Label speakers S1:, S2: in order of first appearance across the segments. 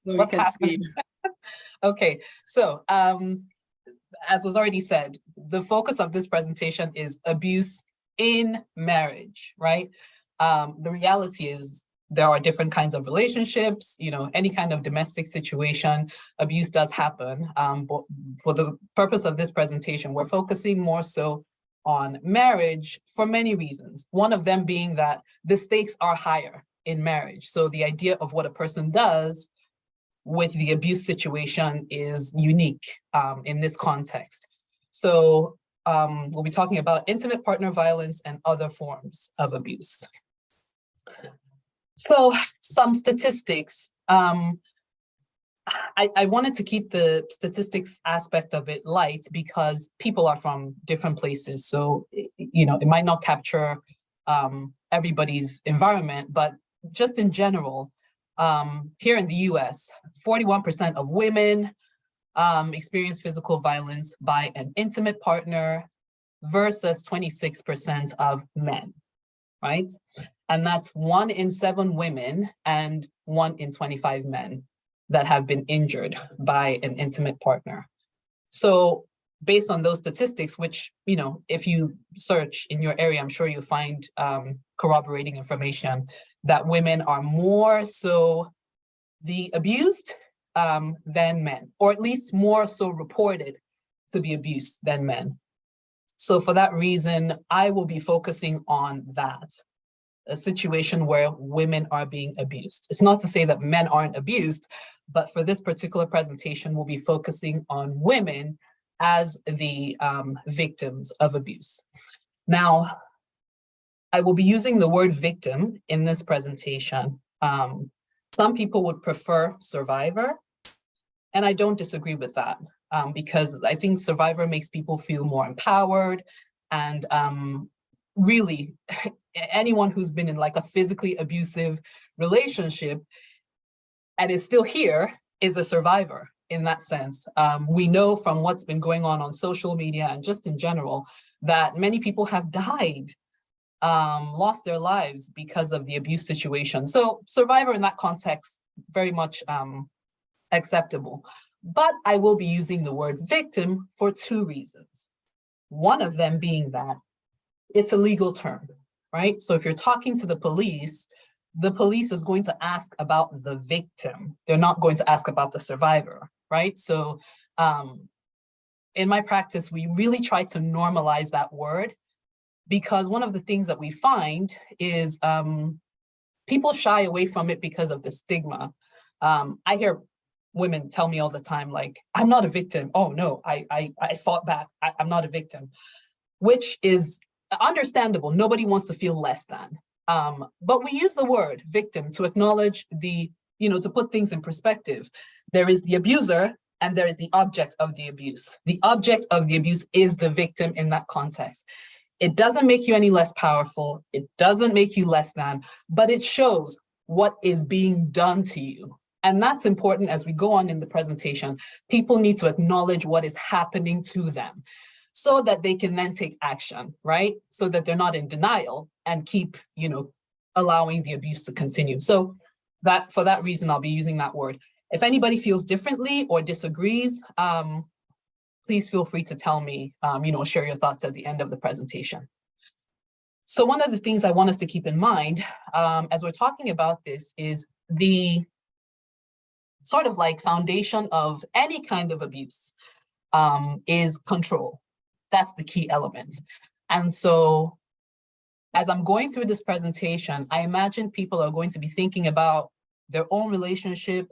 S1: so we
S2: What's
S1: can
S2: happening?
S1: see.
S2: Okay, so as was already said, the focus of this presentation is abuse in marriage, right? The reality is there are different kinds of relationships, any kind of domestic situation, abuse does happen. But for the purpose of this presentation, we're focusing more so on marriage for many reasons. One of them being that the stakes are higher in marriage. So the idea of what a person does with the abuse situation is unique in this context. So we'll be talking about intimate partner violence and other forms of abuse. So some statistics. I wanted to keep the statistics aspect of it light because people are from different places. So, it might not capture everybody's environment, but just in general, here in the US, 41% of women experience physical violence by an intimate partner versus 26% of men, right? And that's 1 in 7 women and 1 in 25 men that have been injured by an intimate partner. So based on those statistics, which, if you search in your area, I'm sure you'll find corroborating information that women are more so the abused than men, or at least more so reported to be abused than men. So for that reason, I will be focusing on that, a situation where women are being abused. It's not to say that men aren't abused, but for this particular presentation, we'll be focusing on women as the victims of abuse. Now, I will be using the word victim in this presentation. Some people would prefer survivor, and I don't disagree with that because I think survivor makes people feel more empowered, and really anyone who's been in like a physically abusive relationship and is still here is a survivor in that sense. We know from what's been going on social media and just in general that many people have died, lost their lives because of the abuse situation. So survivor in that context, very much acceptable. But I will be using the word victim for 2 reasons. One of them being that it's a legal term, right? So if you're talking to the police is going to ask about the victim. They're not going to ask about the survivor, right? So in my practice, we really try to normalize that word because one of the things that we find is people shy away from it because of the stigma. I hear women tell me all the time, like, I'm not a victim. Oh no, I fought back. I'm not a victim, which is understandable. Nobody wants to feel less than. But we use the word victim to acknowledge to put things in perspective. There is the abuser and there is the object of the abuse. The object of the abuse is the victim in that context. It doesn't make you any less powerful. It doesn't make you less than, but it shows what is being done to you. And that's important as we go on in the presentation. People need to acknowledge what is happening to them so that they can then take action, right? So that they're not in denial and keep, allowing the abuse to continue. So for that reason, I'll be using that word. If anybody feels differently or disagrees, please feel free to tell me, share your thoughts at the end of the presentation. So one of the things I want us to keep in mind as we're talking about this is the sort of like foundation of any kind of abuse is control. That's the key element. And so as I'm going through this presentation, I imagine people are going to be thinking about their own relationship,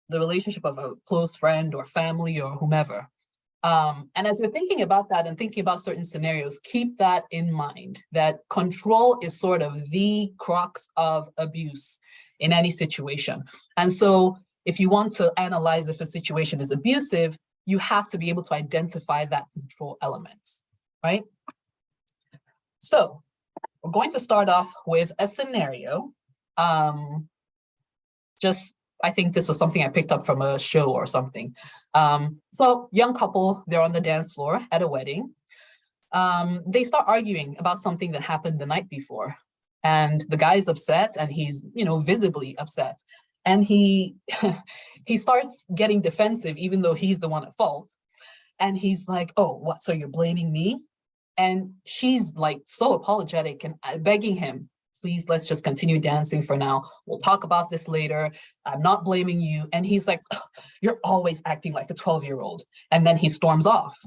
S2: the relationship of a close friend or family or whomever. And as we're thinking about that and thinking about certain scenarios, keep that in mind, that control is sort of the crux of abuse in any situation. And so if you want to analyze if a situation is abusive, you have to be able to identify that control element, right? So we're going to start off with a scenario. I think this was something I picked up from a show or something. So young couple, they're on the dance floor at a wedding. They start arguing about something that happened the night before. And the guy is upset and he's, visibly upset. And he he starts getting defensive, even though he's the one at fault. And he's like, oh, what, so you're blaming me? And she's like so apologetic and begging him, please, let's just continue dancing for now. We'll talk about this later. I'm not blaming you. And he's like, oh, you're always acting like a 12-year-old. And then he storms off.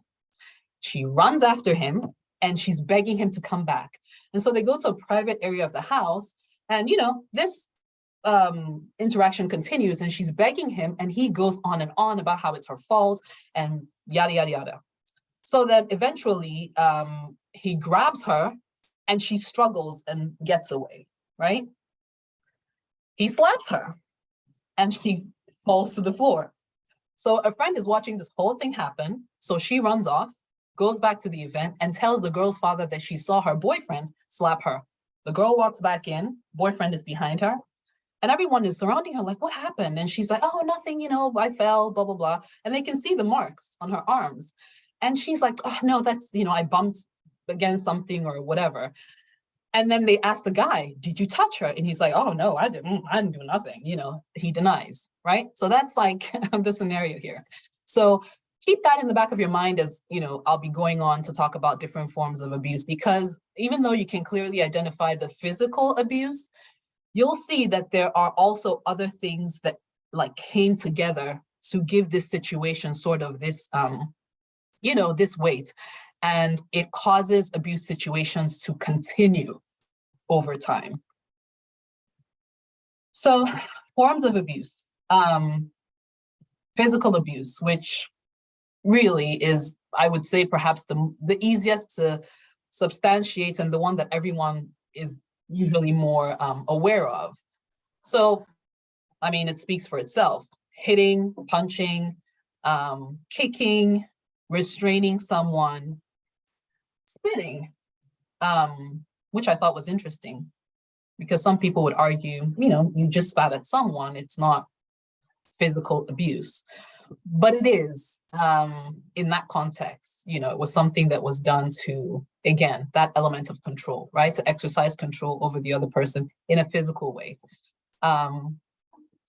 S2: She runs after him and she's begging him to come back. And so they go to a private area of the house. And, this interaction continues, and she's begging him, and he goes on and on about how it's her fault and yada, yada, yada. So then eventually he grabs her and she struggles and gets away, right? He slaps her and she falls to the floor. So a friend is watching this whole thing happen. So she runs off, goes back to the event, and tells the girl's father that she saw her boyfriend slap her. The girl walks back in, boyfriend is behind her, and everyone is surrounding her like, what happened? And she's like, oh, nothing, I fell, blah, blah, blah. And they can see the marks on her arms. And she's like, oh, no, that's, I bumped against something or whatever. And then they ask the guy, did you touch her? And he's like, oh, no, I didn't do nothing. He denies, right? So that's like the scenario here. So keep that in the back of your mind as, I'll be going on to talk about different forms of abuse, because even though you can clearly identify the physical abuse, you'll see that there are also other things that like came together to give this situation sort of this, this weight. And it causes abuse situations to continue over time. So forms of abuse, physical abuse, which really is, I would say, perhaps the easiest to substantiate and the one that everyone is usually more aware of. So, it speaks for itself. Hitting, punching, kicking, restraining someone, spitting, which I thought was interesting, because some people would argue, you just spat at someone, it's not physical abuse. But it is, in that context, it was something that was done to, again, that element of control, right? To exercise control over the other person in a physical way.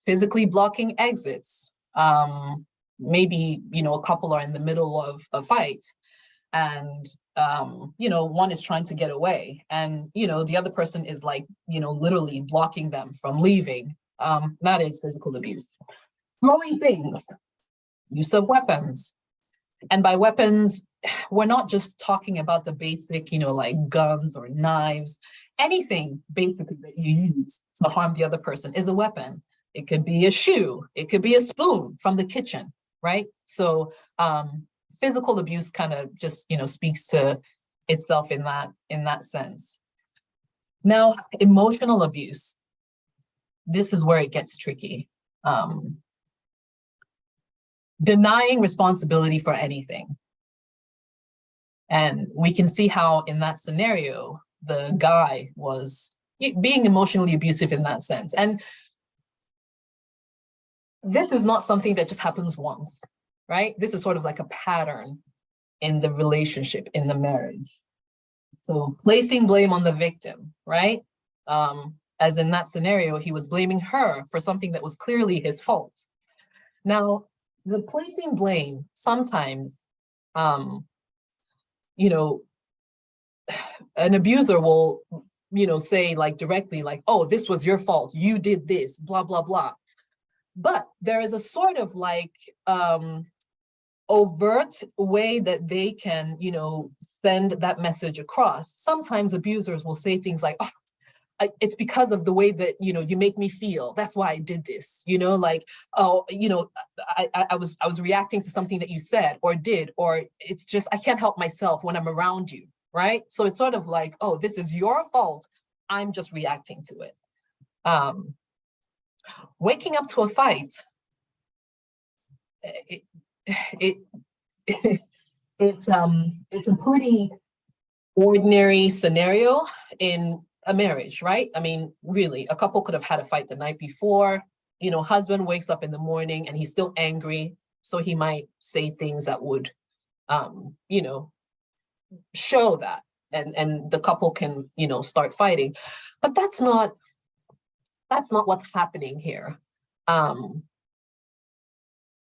S2: Physically blocking exits. Maybe, a couple are in the middle of a fight and, one is trying to get away and, the other person is like, literally blocking them from leaving. That is physical abuse. Throwing things. Use of weapons. And by weapons, we're not just talking about the basic, like guns or knives. Anything basically that you use to harm the other person is a weapon. It could be a shoe. It could be a spoon from the kitchen, right? So physical abuse kind of just, speaks to itself in that sense. Now, emotional abuse. This is where it gets tricky. Denying responsibility for anything. And we can see how in that scenario, the guy was being emotionally abusive in that sense. And this is not something that just happens once, right? This is sort of like a pattern in the relationship, in the marriage. So placing blame on the victim, right? As in that scenario, he was blaming her for something that was clearly his fault. Now, the placing blame sometimes, an abuser will, say like directly like, oh, this was your fault. You did this, blah, blah, blah. But there is a sort of like overt way that they can, send that message across. Sometimes abusers will say things like, oh, it's because of the way that, you make me feel. That's why I did this, like, oh, I was reacting to something that you said or did, or it's just, I can't help myself when I'm around you, right? So it's sort of like, oh, this is your fault. I'm just reacting to it. Waking up to a fight, it's a pretty ordinary scenario in a marriage, right? Really, a couple could have had a fight the night before. Husband wakes up in the morning and he's still angry, so he might say things that would, show that, and the couple can, start fighting. But that's not what's happening here.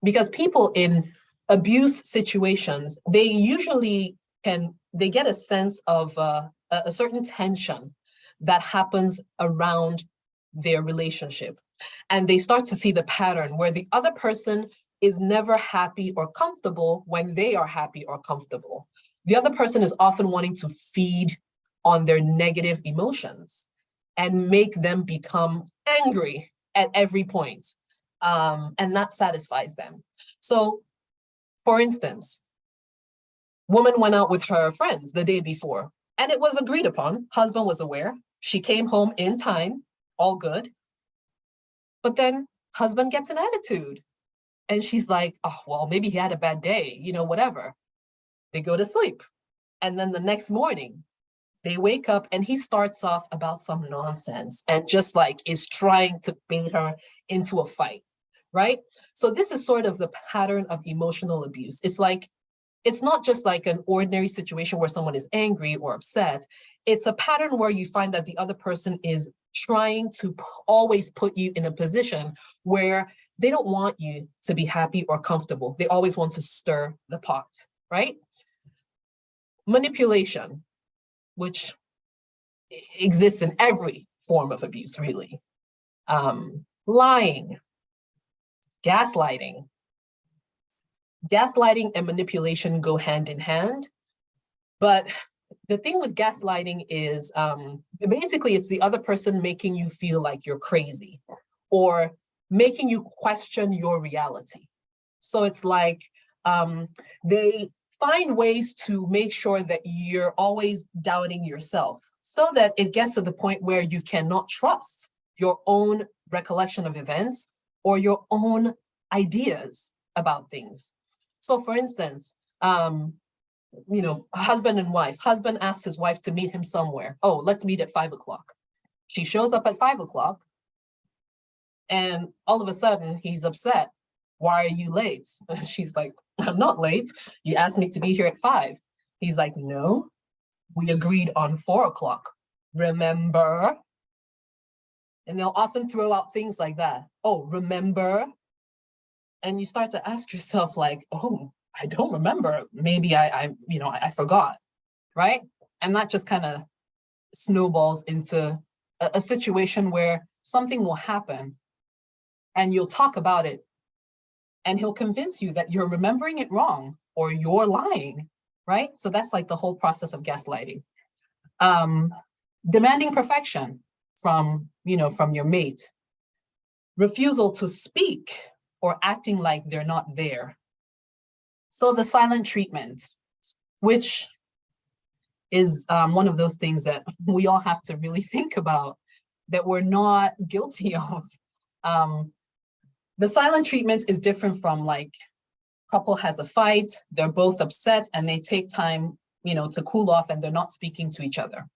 S2: Because people in abuse situations, they usually they get a sense of a certain tension that happens around their relationship. And they start to see the pattern where the other person is never happy or comfortable when they are happy or comfortable. The other person is often wanting to feed on their negative emotions and make them become angry at every point. And that satisfies them. So, for instance, woman went out with her friends the day before, and it was agreed upon. Husband was aware. She came home in time, all good. But then husband gets an attitude. And she's like, oh, well, maybe he had a bad day, whatever. They go to sleep. And then the next morning, they wake up and he starts off about some nonsense and just is trying to bait her into a fight, right? So this is sort of the pattern of emotional abuse. It's not just like an ordinary situation where someone is angry or upset. It's a pattern where you find that the other person is trying to always put you in a position where they don't want you to be happy or comfortable. They always want to stir the pot, right? Manipulation, which exists in every form of abuse, really. Lying, gaslighting. Gaslighting and manipulation go hand in hand. But the thing with gaslighting is basically it's the other person making you feel like you're crazy or making you question your reality. So it's like they find ways to make sure that you're always doubting yourself so that it gets to the point where you cannot trust your own recollection of events or your own ideas about things. So for instance, husband and wife, husband asks his wife to meet him somewhere. Oh, let's meet at 5 o'clock. She shows up at 5 o'clock and all of a sudden he's upset. Why are you late? She's like, I'm not late. You asked me to be here at 5. He's like, no, we agreed on 4 o'clock. Remember? And they'll often throw out things like that. Oh, remember? And you start to ask yourself oh, I don't remember. Maybe I forgot, right? And that just kind of snowballs into a situation where something will happen and you'll talk about it and he'll convince you that you're remembering it wrong or you're lying, right? So that's the whole process of gaslighting. Demanding perfection from your mate. Refusal to speak or acting like they're not there. So the silent treatment, which is one of those things that we all have to really think about that we're not guilty of. The silent treatment is different from couple has a fight, they're both upset and they take time, to cool off and they're not speaking to each other.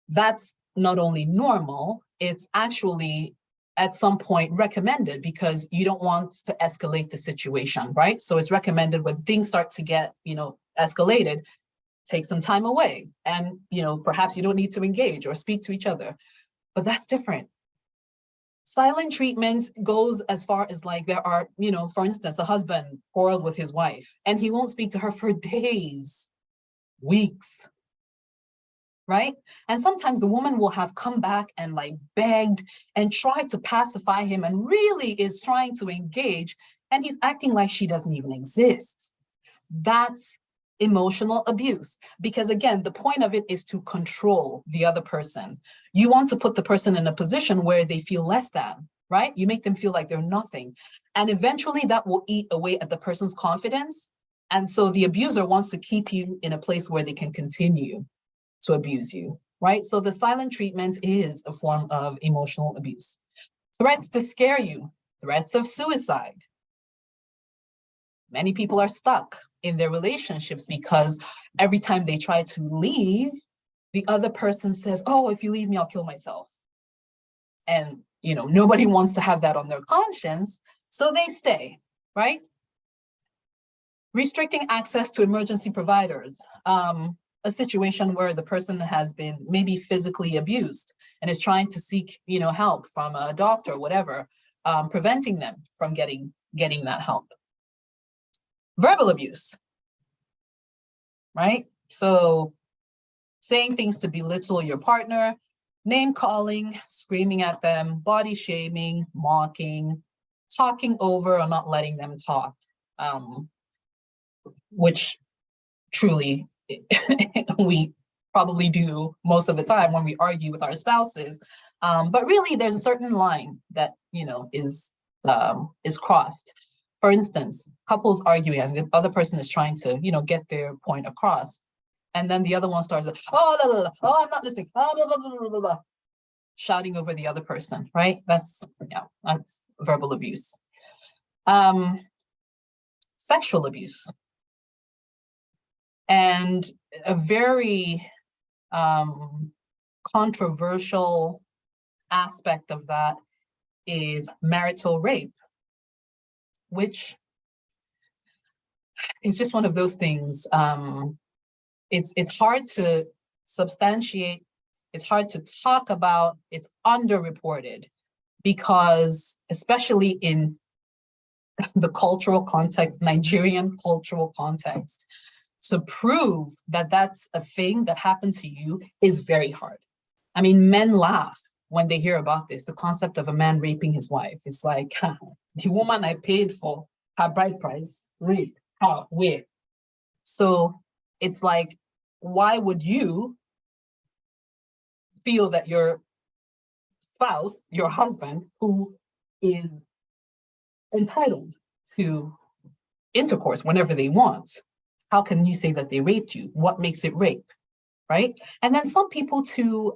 S2: That's not only normal, it's actually at some point recommended because you don't want to escalate the situation, right? So it's recommended when things start to get, escalated, take some time away and, perhaps you don't need to engage or speak to each other, but that's different. Silent treatment goes as far as there are, for instance, a husband quarreled with his wife and he won't speak to her for days, weeks, right? And sometimes the woman will have come back and begged and tried to pacify him and really is trying to engage and he's acting like she doesn't even exist. That's emotional abuse because again, the point of it is to control the other person. You want to put the person in a position where they feel less than, right? You make them feel like they're nothing. And eventually that will eat away at the person's confidence. And so the abuser wants to keep you in a place where they can continue to abuse you, right? So the silent treatment is a form of emotional abuse. Threats to scare you, threats of suicide. Many people are stuck in their relationships because every time they try to leave, the other person says, oh, if you leave me, I'll kill myself. And, nobody wants to have that on their conscience, so they stay, right? Restricting access to emergency providers. A situation where the person has been maybe physically abused and is trying to seek, help from a doctor or whatever, preventing them from getting that help. Verbal abuse, right? So saying things to belittle your partner, name calling, screaming at them, body shaming, mocking, talking over or not letting them talk, which truly we probably do most of the time when we argue with our spouses. But really, there's a certain line that, is crossed. For instance, couples arguing and the other person is trying to, get their point across. And then the other one starts, oh, blah, blah, blah. Oh, I'm not listening. Oh, blah, blah, blah, blah, blah, shouting over the other person, right? That's verbal abuse. Sexual abuse. And a very controversial aspect of that is marital rape, which is just one of those things. It's hard to substantiate, it's hard to talk about, it's underreported, because especially in the cultural context, Nigerian cultural context, to prove that that's a thing that happened to you is very hard. I mean, men laugh when they hear about this, the concept of a man raping his wife. It's like, the woman I paid for her bride price, rape, where? So it's like, why would you feel that your spouse, your husband, who is entitled to intercourse whenever they want, how can you say that they raped you? What makes it rape, right? And then some people too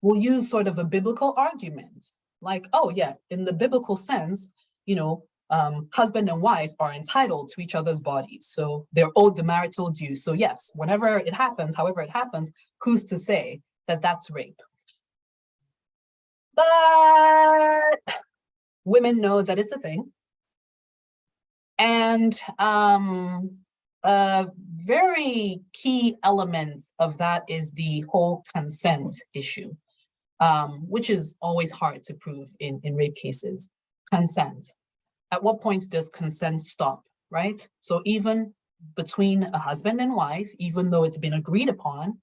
S2: will use sort of a biblical argument, like, oh yeah, in the biblical sense, husband and wife are entitled to each other's bodies, so they're owed the marital due. So yes, whenever it happens, however it happens, who's to say that that's rape? But women know that it's a thing. And a very key element of that is the whole consent issue, which is always hard to prove in rape cases. Consent. At what point does consent stop, right? So even between a husband and wife, even though it's been agreed upon,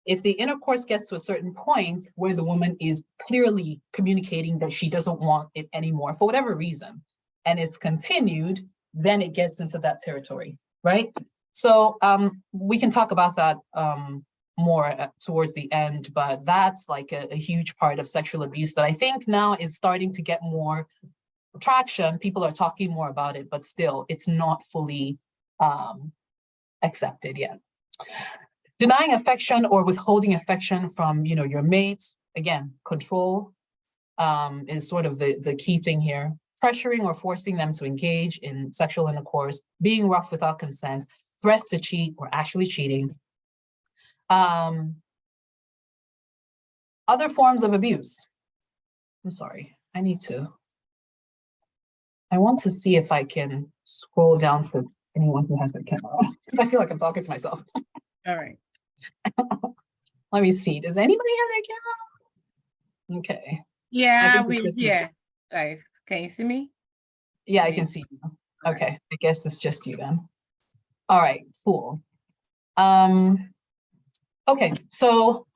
S2: if the intercourse gets to a certain point where the woman is clearly communicating that she doesn't want it anymore for whatever reason, and it's continued, then it gets into that territory, right? So we can talk about that more towards the end, but that's like a huge part of sexual abuse that I think now is starting to get more traction. People are talking more about it, but still it's not fully accepted yet. Denying affection or withholding affection from, your mates, again, control is sort of the key thing here. Pressuring or forcing them to engage in sexual intercourse, being rough without consent, threats to cheat or actually cheating. Other forms of abuse. I'm sorry, I want to see if I can scroll down for anyone who has their camera on, because I feel like I'm talking to myself.
S1: All right.
S2: Let me see, does anybody have their camera? Okay.
S1: Yeah, can you see me?
S2: Yeah, I can see you. Okay, I guess it's just you then. All right, cool. Okay, so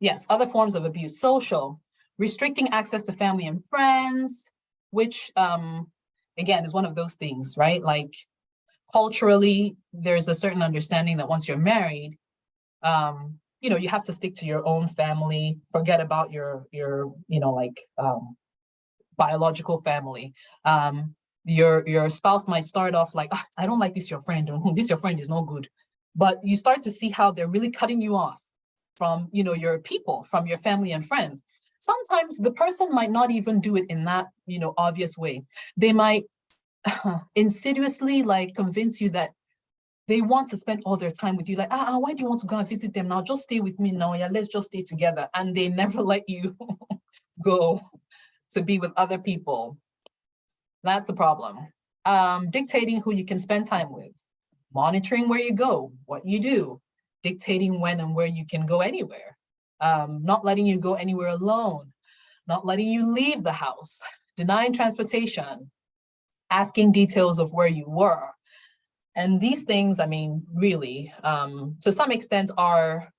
S2: yes, other forms of abuse. Social, restricting access to family and friends, which again is one of those things, right? Like culturally, there's a certain understanding that once you're married, you have to stick to your own family, forget about your biological family. Your spouse might start off like, I don't like this your friend, or this your friend is no good. But you start to see how they're really cutting you off from, your people, from your family and friends. Sometimes the person might not even do it in that, obvious way. They might insidiously like convince you that they want to spend all their time with you. Like, why do you want to go and visit them now? Just stay with me now. Yeah, let's just stay together. And they never let you go to be with other people. That's a problem. Dictating who you can spend time with, monitoring where you go, what you do, dictating when and where you can go anywhere. not letting you go anywhere alone, not letting you leave the house, denying transportation, asking details of where you were. And these things, I mean, really, to some extent are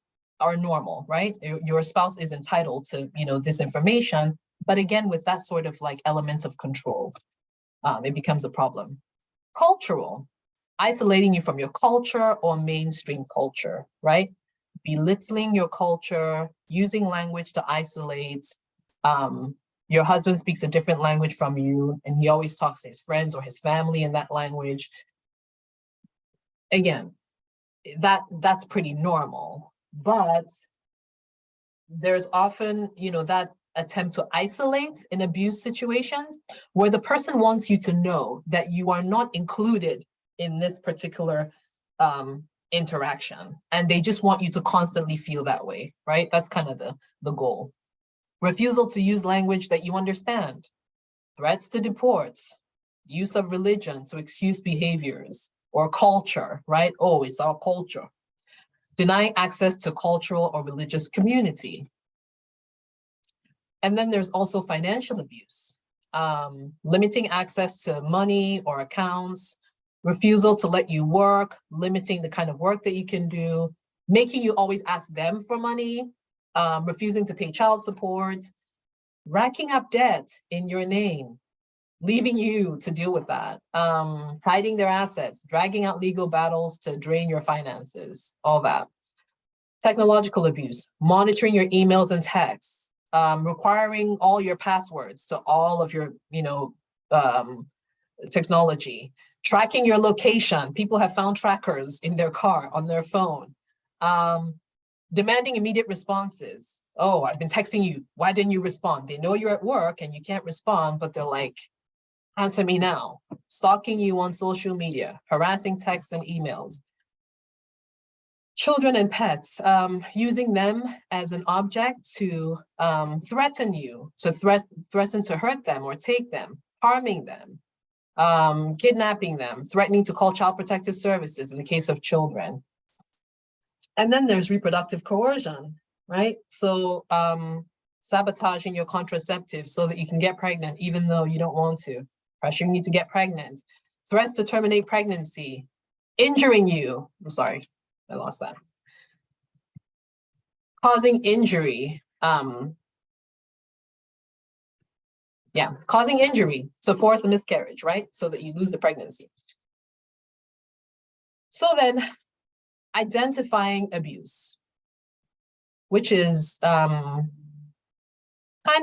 S2: normal, right? Your spouse is entitled to, this information, but again, with that sort of like element of control, it becomes a problem. Cultural, isolating you from your culture or mainstream culture, right? Belittling your culture, using language to isolate. Your husband speaks a different language from you, and he always talks to his friends or his family in that language. Again, that's pretty normal, but there's often, that attempt to isolate in abuse situations where the person wants you to know that you are not included in this particular interaction, and they just want you to constantly feel that way, right? That's kind of the goal. Refusal to use language that you understand, threats to deport, use of religion to excuse behaviors, or culture, right? Oh, it's our culture. Denying access to cultural or religious community. And then there's also financial abuse, limiting access to money or accounts, refusal to let you work, limiting the kind of work that you can do, making you always ask them for money, refusing to pay child support, racking up debt in your name, leaving you to deal with that, hiding their assets, dragging out legal battles to drain your finances, all that. Technological abuse, monitoring your emails and texts, requiring all your passwords to all of your, technology, tracking your location. People have found trackers in their car, on their phone, demanding immediate responses. Oh, I've been texting you. Why didn't you respond? They know you're at work and you can't respond, but they're like, answer me now. Stalking you on social media, harassing texts and emails. Children and pets, using them as an object to threaten you, to threaten to hurt them or take them, harming them, kidnapping them, threatening to call Child Protective Services in the case of children. And then there's reproductive coercion, right? So sabotaging your contraceptives so that you can get pregnant even though you don't want to, pressuring you to get pregnant, threats to terminate pregnancy, injuring you. I'm sorry, I lost that. Causing injury. Causing injury to force a miscarriage, right? So that you lose the pregnancy. So then, identifying abuse, which is kind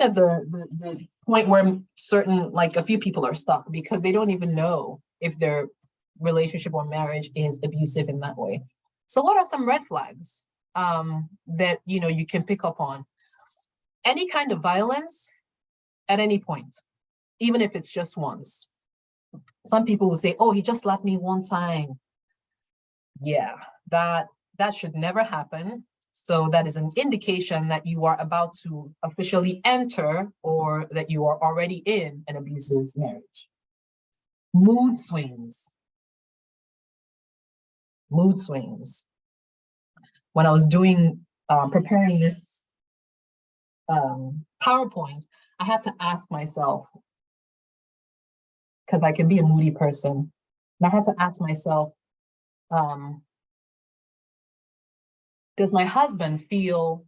S2: of the point where a few people are stuck because they don't even know if their relationship or marriage is abusive in that way. So what are some red flags that you can pick up on? Any kind of violence at any point, even if it's just once. Some people will say, oh, he just slapped me one time. Yeah, that should never happen. So that is an indication that you are about to officially enter or that you are already in an abusive marriage. Mood swings. Mood swings. When I was preparing this PowerPoint, I had to ask myself, because I can be a moody person, and I had to ask myself, does my husband feel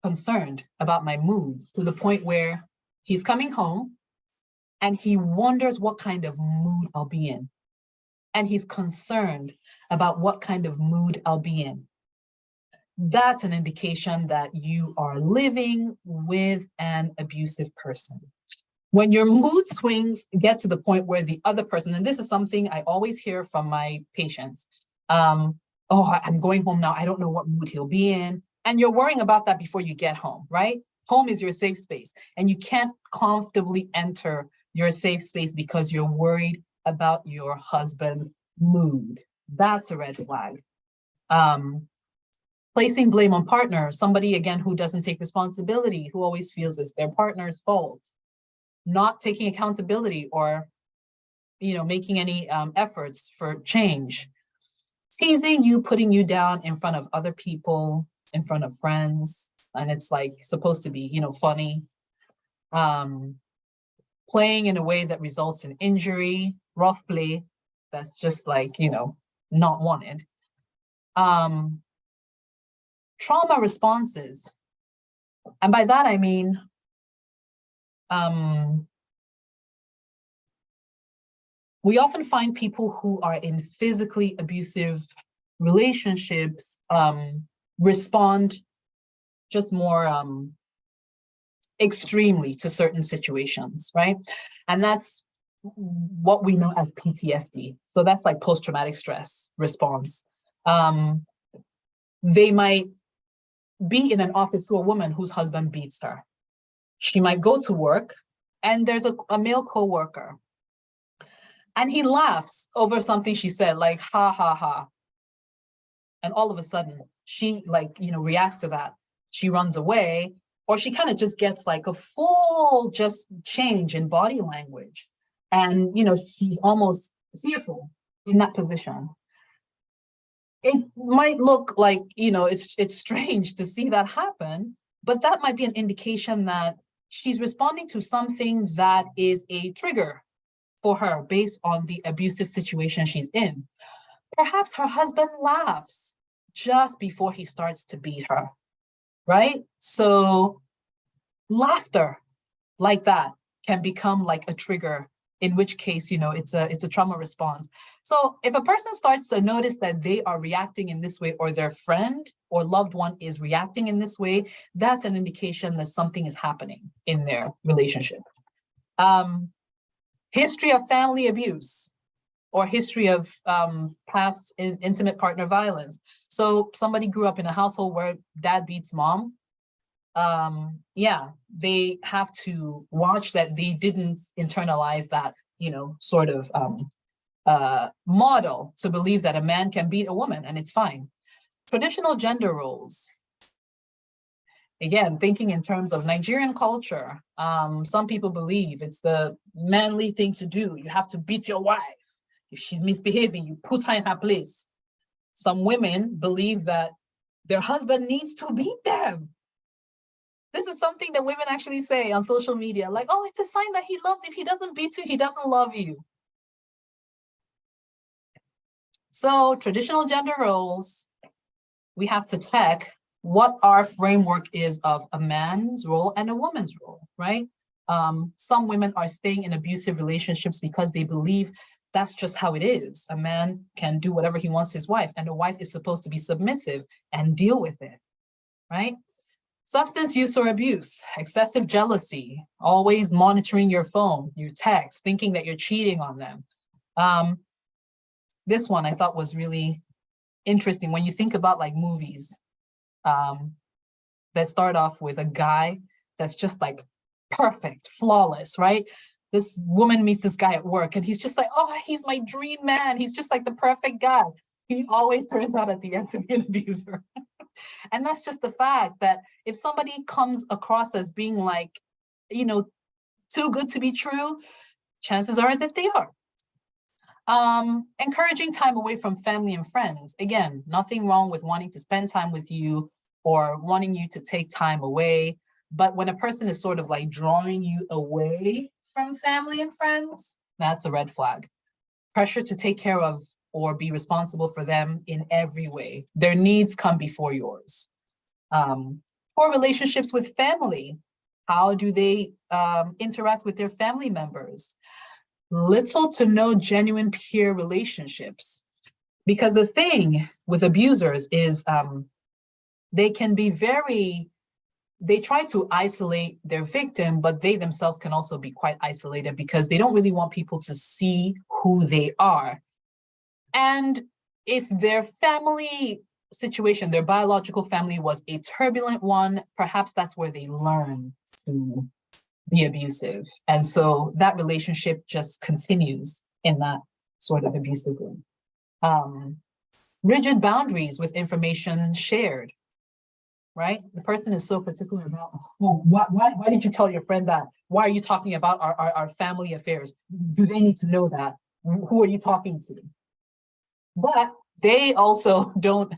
S2: concerned about my moods to the point where he's coming home and he wonders what kind of mood I'll be in? And he's concerned about what kind of mood I'll be in. That's an indication that you are living with an abusive person. When your mood swings get to the point where the other person, and this is something I always hear from my patients, oh, I'm going home now, I don't know what mood he'll be in. And you're worrying about that before you get home, right? Home is your safe space, and you can't comfortably enter your safe space because you're worried about your husband's mood. That's a red flag. Placing blame on partner, somebody again who doesn't take responsibility, who always feels it's their partner's fault. Not taking accountability or making any efforts for change. Teasing you, putting you down in front of other people, in front of friends, and it's like supposed to be, funny. Playing in a way that results in injury, rough play, that's just like, not wanted. Trauma responses. And by that, I mean, we often find people who are in physically abusive relationships respond just more extremely to certain situations, right? And that's what we know as PTSD. So that's like post-traumatic stress response. They might be in an office with a woman whose husband beats her. She might go to work and there's a male coworker and he laughs over something she said, like, ha, ha, ha. And all of a sudden she reacts to that. She runs away, or she kind of just gets like a full just change in body language. And, she's almost fearful in that position. It might look like, it's strange to see that happen, but that might be an indication that she's responding to something that is a trigger for her based on the abusive situation she's in. Perhaps her husband laughs just before he starts to beat her, right? So laughter like that can become like a trigger, in which case, it's a trauma response. So if a person starts to notice that they are reacting in this way, or their friend or loved one is reacting in this way, that's an indication that something is happening in their relationship. History of family abuse, or history of past intimate partner violence. So somebody grew up in a household where dad beats mom. They have to watch that they didn't internalize that, sort of model to believe that a man can beat a woman and it's fine. Traditional gender roles. Again, thinking in terms of Nigerian culture, some people believe it's the manly thing to do. You have to beat your wife. If she's misbehaving, you put her in her place. Some women believe that their husband needs to beat them. This is something that women actually say on social media, like, oh, it's a sign that he loves you. If he doesn't beat you, he doesn't love you. So traditional gender roles, we have to check what our framework is of a man's role and a woman's role, right? Some women are staying in abusive relationships because they believe that's just how it is. A man can do whatever he wants to his wife, and a wife is supposed to be submissive and deal with it, right? Substance use or abuse, excessive jealousy, always monitoring your phone, your texts, thinking that you're cheating on them. This one I thought was really interesting when you think about like movies that start off with a guy that's just like perfect, flawless, right? This woman meets this guy at work and he's just like, oh, he's my dream man. He's just like the perfect guy. He always turns out at the end to be an abuser. And that's just the fact that if somebody comes across as being like, too good to be true, chances are that they are. Encouraging time away from family and friends. Again, nothing wrong with wanting to spend time with you or wanting you to take time away. But when a person is sort of like drawing you away from family and friends, that's a red flag. Pressure to take care of or be responsible for them in every way. Their needs come before yours. Poor relationships with family. How do they interact with their family members? Little to no genuine peer relationships. Because the thing with abusers is they can be they try to isolate their victim, but they themselves can also be quite isolated because they don't really want people to see who they are. And if their family situation, their biological family was a turbulent one, perhaps that's where they learn to be abusive. And so that relationship just continues in that sort of abusive way. Rigid boundaries with information shared, right? The person is so particular about, oh, why did you tell your friend that? Why are you talking about our family affairs? Do they need to know that? Who are you talking to? But they also don't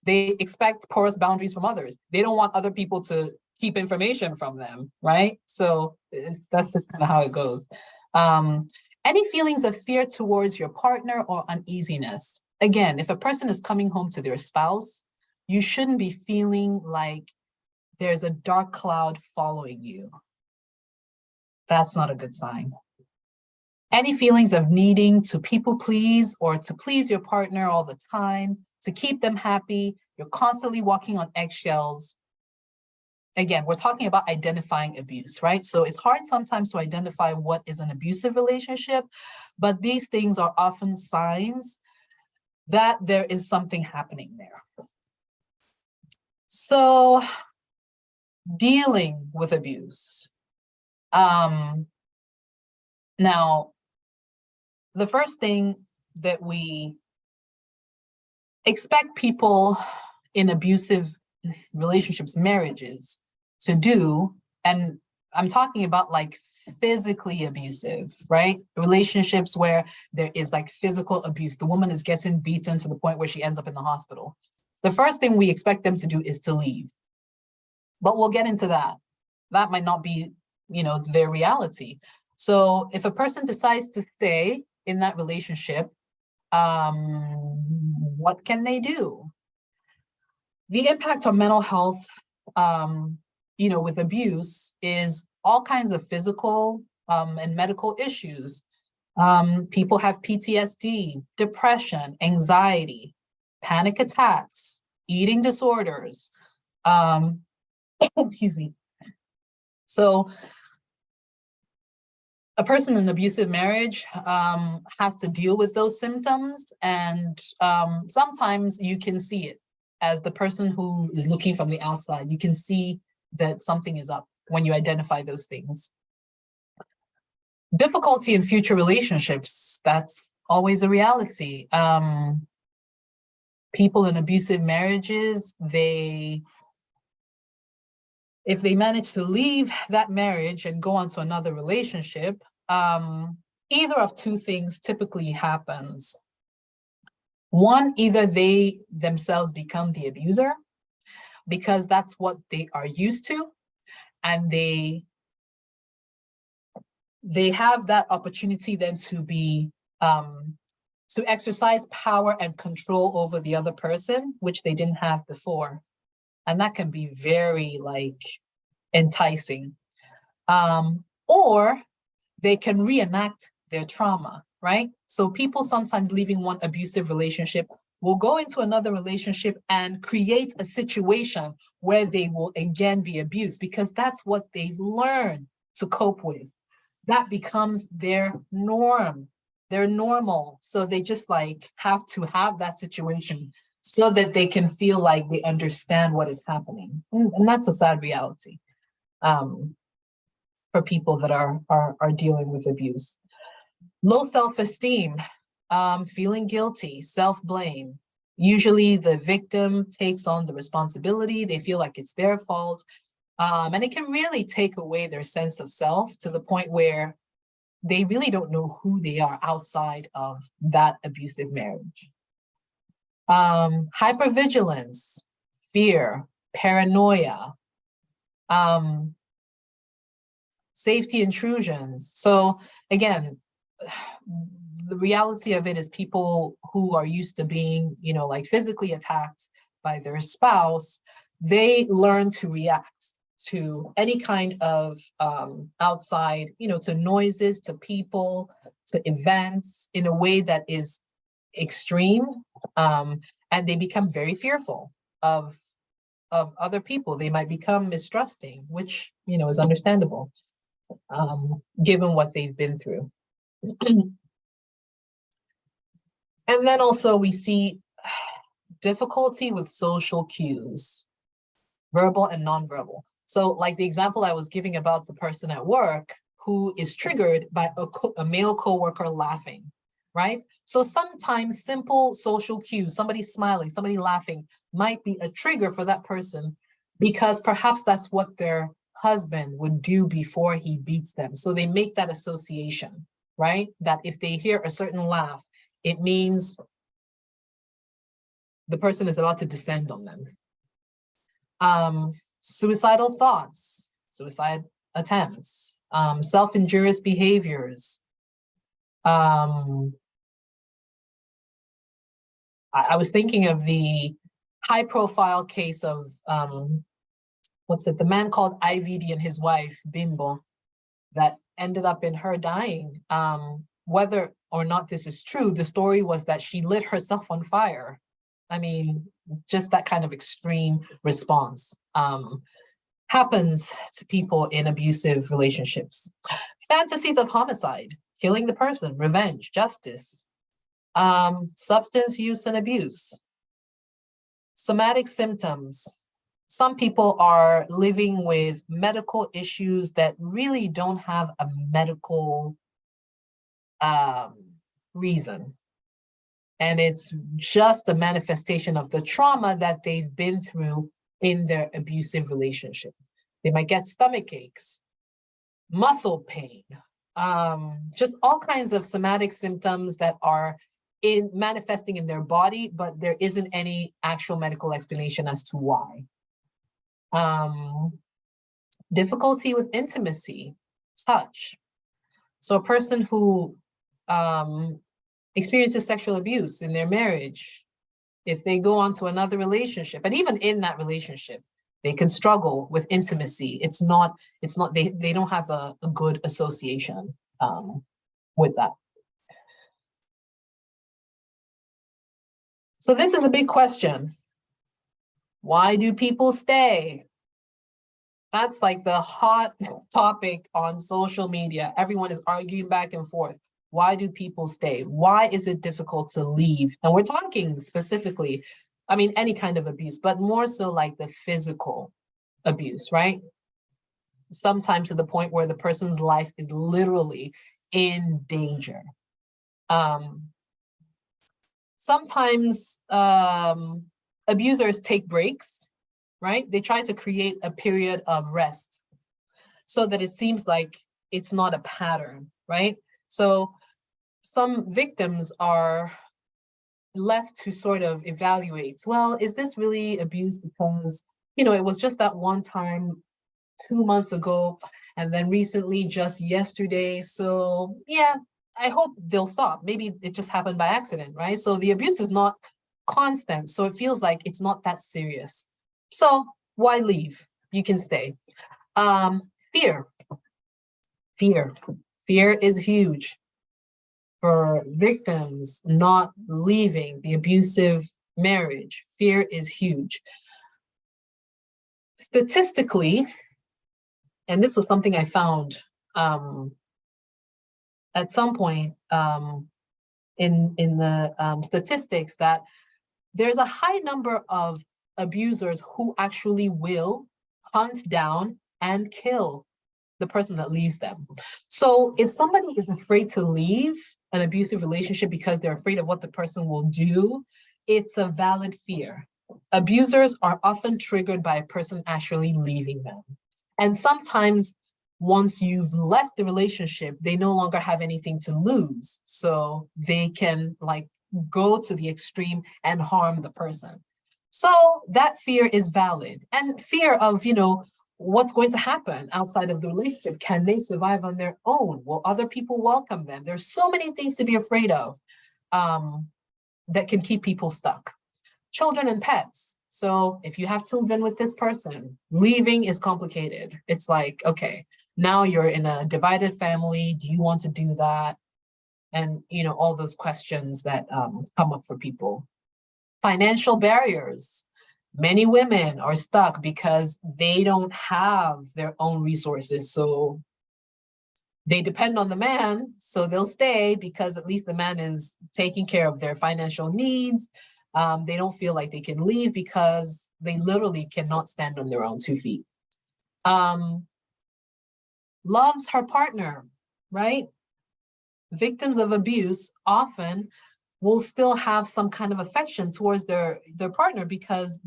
S2: They expect porous boundaries from others. They don't want other people to keep information from them, right? So that's just kind of how it goes. Any feelings of fear towards your partner or uneasiness? Again, if a person is coming home to their spouse, you shouldn't be feeling like there's a dark cloud following you. That's not a good sign. Any feelings of needing to people please or to please your partner all the time, to keep them happy, you're constantly walking on eggshells. Again, we're talking about identifying abuse, right? So it's hard sometimes to identify what is an abusive relationship, but these things are often signs that there is something happening there. So dealing with abuse. Now, the first thing that we expect people in abusive relationships, marriages, to do, and I'm talking about like physically abusive, right? Relationships where there is like physical abuse. The woman is getting beaten to the point where she ends up in the hospital. The first thing we expect them to do is to leave. But we'll get into that. That might not be, their reality. So if a person decides to stay in that relationship, what can they do? The impact on mental health, with abuse is all kinds of physical and medical issues. People have PTSD, depression, anxiety, panic attacks, eating disorders. Excuse me. So a person in an abusive marriage has to deal with those symptoms, and sometimes you can see it as the person who is looking from the outside. You can see that something is up when you identify those things. Difficulty in future relationships, that's always a reality. People in abusive marriages, if they manage to leave that marriage and go on to another relationship, either of two things typically happens. One, either they themselves become the abuser because that's what they are used to, and they have that opportunity then to be to exercise power and control over the other person, which they didn't have before. And that can be very enticing. Or they can reenact their trauma, right? So people sometimes leaving one abusive relationship will go into another relationship and create a situation where they will again be abused because that's what they've learned to cope with. That becomes their norm. They're normal. So they just have to have that situation so that they can feel like they understand what is happening. And that's a sad reality for people that are dealing with abuse. Low self-esteem, feeling guilty, self-blame. Usually the victim takes on the responsibility. They feel like it's their fault. And it can really take away their sense of self to the point where they really don't know who they are outside of that abusive marriage. Hypervigilance, fear, paranoia, safety intrusions. So again, the reality of it is people who are used to being, physically attacked by their spouse, they learn to react to any kind of outside, to noises, to people, to events in a way that is extreme. And they become very fearful of other people. They might become mistrusting, which, is understandable, given what they've been through. And then also we see difficulty with social cues, verbal and nonverbal. So like the example I was giving about the person at work who is triggered by a male coworker laughing, right? So sometimes simple social cues, somebody smiling, somebody laughing, might be a trigger for that person because perhaps that's what their husband would do before he beats them. So they make that association, right? That if they hear a certain laugh, it means the person is about to descend on them. Suicidal thoughts, suicide attempts, self-injurious behaviors. I was thinking of the high-profile case of the man called IVD and his wife Bimbo, that ended up in her dying. Whether or not this is true, the story was that she lit herself on fire. I mean, just that kind of extreme response happens to people in abusive relationships. Fantasies of homicide, killing the person, revenge, justice, substance use and abuse, somatic symptoms. Some people are living with medical issues that really don't have a medical reason. And it's just a manifestation of the trauma that they've been through in their abusive relationship. They might get stomach aches, muscle pain, just all kinds of somatic symptoms that are manifesting in their body, but there isn't any actual medical explanation as to why. Difficulty with intimacy, touch. So a person who experiences sexual abuse in their marriage, if they go on to another relationship, and even in that relationship, they can struggle with intimacy. They don't have a good association with that. So this is a big question. Why do people stay? That's like the hot topic on social media. Everyone is arguing back and forth. Why do people stay? Why is it difficult to leave? And we're talking specifically, I mean, any kind of abuse, but more so like the physical abuse, right? Sometimes to the point where the person's life is literally in danger. Sometimes abusers take breaks, right? They try to create a period of rest so that it seems like it's not a pattern, right? So some victims are left to sort of evaluate, well, is this really abuse because, it was just that one time 2 months ago, and then recently just yesterday. So yeah, I hope they'll stop. Maybe it just happened by accident, right? So the abuse is not constant. So it feels like it's not that serious. So why leave? You can stay. Fear. Fear is huge for victims not leaving the abusive marriage. Fear is huge. Statistically, and this was something I found at some point in the statistics, that there's a high number of abusers who actually will hunt down and kill the person that leaves them. So if somebody is afraid to leave an abusive relationship because they're afraid of what the person will do, it's a valid fear. Abusers are often triggered by a person actually leaving them. And sometimes once you've left the relationship, they no longer have anything to lose. So they can go to the extreme and harm the person. So that fear is valid. And fear of, what's going to happen outside of the relationship? Can they survive on their own? Will other people welcome them? There's so many things to be afraid of that can keep people stuck. Children and pets. So if you have children with this person, leaving is complicated. It's like, okay, now you're in a divided family. Do you want to do that? And, all those questions that come up for people. Financial barriers. Many women are stuck because they don't have their own resources. So they depend on the man. So they'll stay because at least the man is taking care of their financial needs. They don't feel like they can leave because they literally cannot stand on their own 2 feet. Loves her partner, right? Victims of abuse often will still have some kind of affection towards their partner because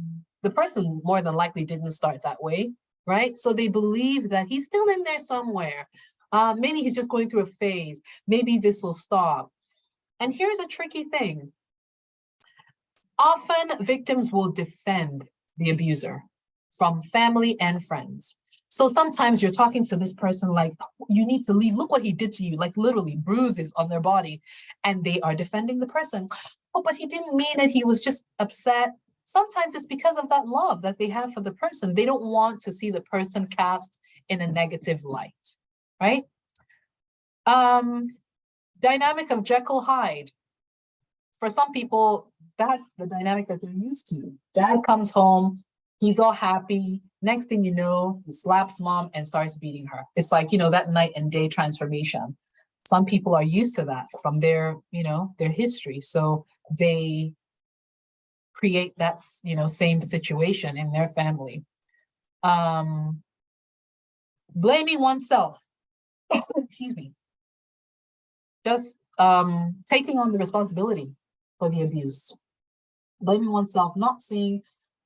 S2: the person more than likely didn't start that way, right? So they believe that he's still in there somewhere. Maybe he's just going through a phase. Maybe this will stop. And here's a tricky thing. Often victims will defend the abuser from family and friends. So sometimes you're talking to this person like, you need to leave. Look what he did to you, like literally bruises on their body. And they are defending the person. Oh, but he didn't mean it. He was just upset. Sometimes it's because of that love that they have for the person. They don't want to see the person cast in a negative light, right? Dynamic of Jekyll Hyde. For some people, that's the dynamic that they're used to. Dad comes home, he's all happy. Next thing you know, he slaps mom and starts beating her. It's like, that night and day transformation. Some people are used to that from their, their history. So they create that, same situation in their family. Blaming oneself. Excuse me. Just taking on the responsibility for the abuse. Blaming oneself, not seeing,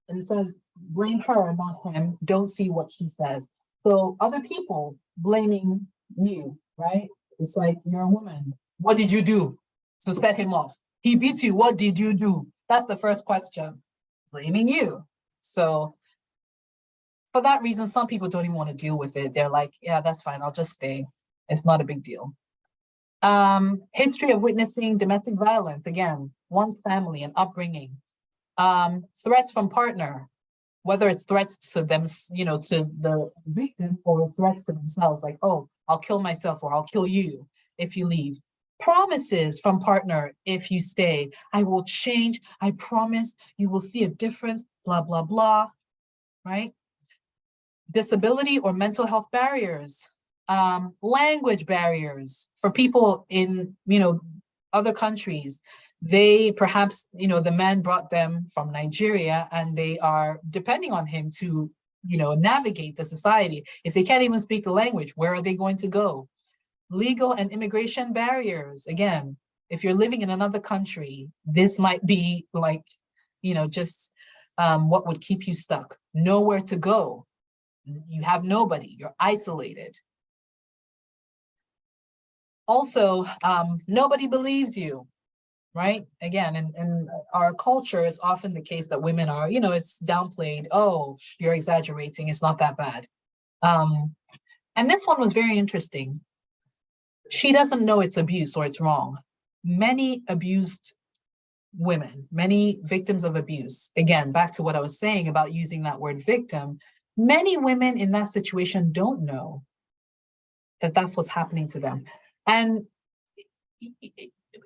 S2: and it says, blame her, not him. Don't see what she says. So other people blaming you, right? It's like, you're a woman. What did you do to set him off? He beat you. What did you do? That's the first question. Blaming you. So for that reason, some people don't even want to deal with it. They're like, yeah, that's fine. I'll just stay. It's not a big deal. History of witnessing domestic violence. Again, one's family and upbringing. Threats from partner, whether it's threats to them, to the victim, or threats to themselves, like, oh, I'll kill myself or I'll kill you if you leave. Promises from partner, if you stay, I will change, I promise you will see a difference, blah, blah, blah, right? Disability or mental health barriers, language barriers for people in, other countries. They perhaps, the man brought them from Nigeria and they are depending on him to, navigate the society. If they can't even speak the language, where are they going to go? Legal and immigration barriers. Again, if you're living in another country, this might be like, just what would keep you stuck. Nowhere to go. You have nobody, you're isolated. Also, nobody believes you. Right? Again, in our culture, it's often the case that women are, it's downplayed. Oh, you're exaggerating. It's not that bad. And this one was very interesting. She doesn't know it's abuse or it's wrong. Many abused women, many victims of abuse, again, back to what I was saying about using that word victim, many women in that situation don't know that that's what's happening to them. And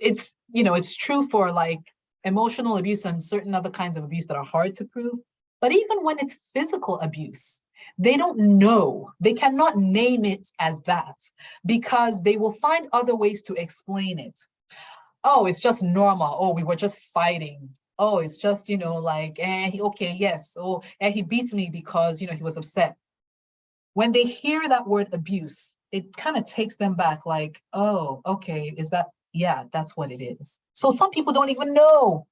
S2: it's, it's true for like emotional abuse and certain other kinds of abuse that are hard to prove. But even when it's physical abuse, they don't know, they cannot name it as that because they will find other ways to explain it. Oh, it's just normal. Oh, we were just fighting. Oh, it's just, like, okay, yes. Oh, and he beats me because, he was upset. When they hear that word abuse, it kind of takes them back like, oh, okay, is that, yeah, that's what it is. So some people don't even know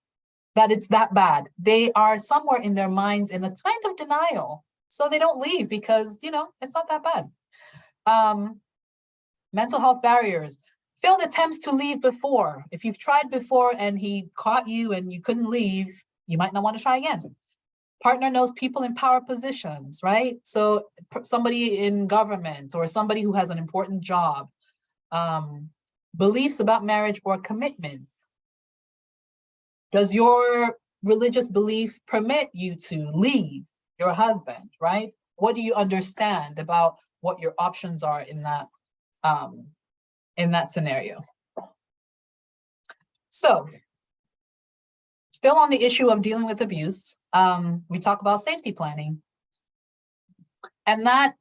S2: that it's that bad. They are somewhere in their minds in a kind of denial. So they don't leave because, it's not that bad. Mental health barriers. Failed attempts to leave before. If you've tried before and he caught you and you couldn't leave, you might not want to try again. Partner knows people in power positions, right? So somebody in government or somebody who has an important job. Beliefs about marriage or commitment. Does your religious belief permit you to leave your husband, right? What do you understand about what your options are in that scenario? So, still on the issue of dealing with abuse, we talk about safety planning. And that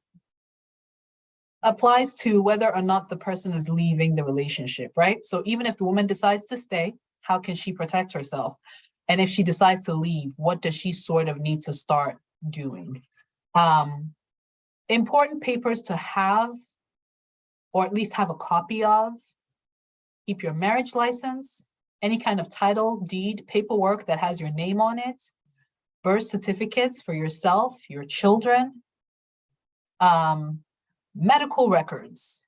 S2: applies to whether or not the person is leaving the relationship, right? So even if the woman decides to stay, how can she protect herself? And if she decides to leave, what does she sort of need to start doing? Important papers to have, or at least have a copy of: keep your marriage license, any kind of title, deed, paperwork that has your name on it, birth certificates for yourself, your children, medical records,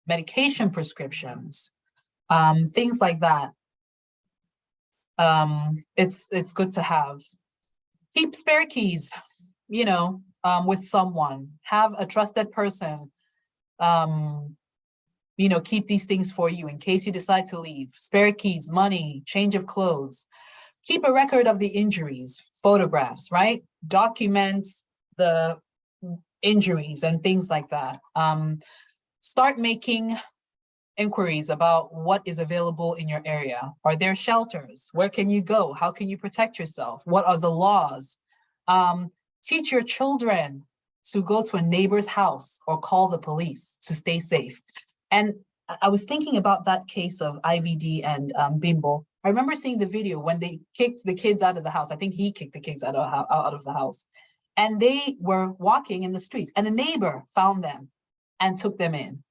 S2: medication prescriptions, things like that. it's good to have. Keep spare keys, with someone. Have a trusted person, keep these things for you in case you decide to leave. Spare keys, money, change of clothes. Keep a record of the injuries, photographs, right? Documents the injuries and things like that. Start making inquiries about what is available in your area. Are there shelters? Where can you go? How can you protect yourself? What are the laws? Teach your children to go to a neighbor's house or call the police to stay safe. And I was thinking about that case of IVD and Bimbo. I remember seeing the video when they kicked the kids out of the house. I think he kicked the kids out of the house. And they were walking in the streets, and a neighbor found them and took them in.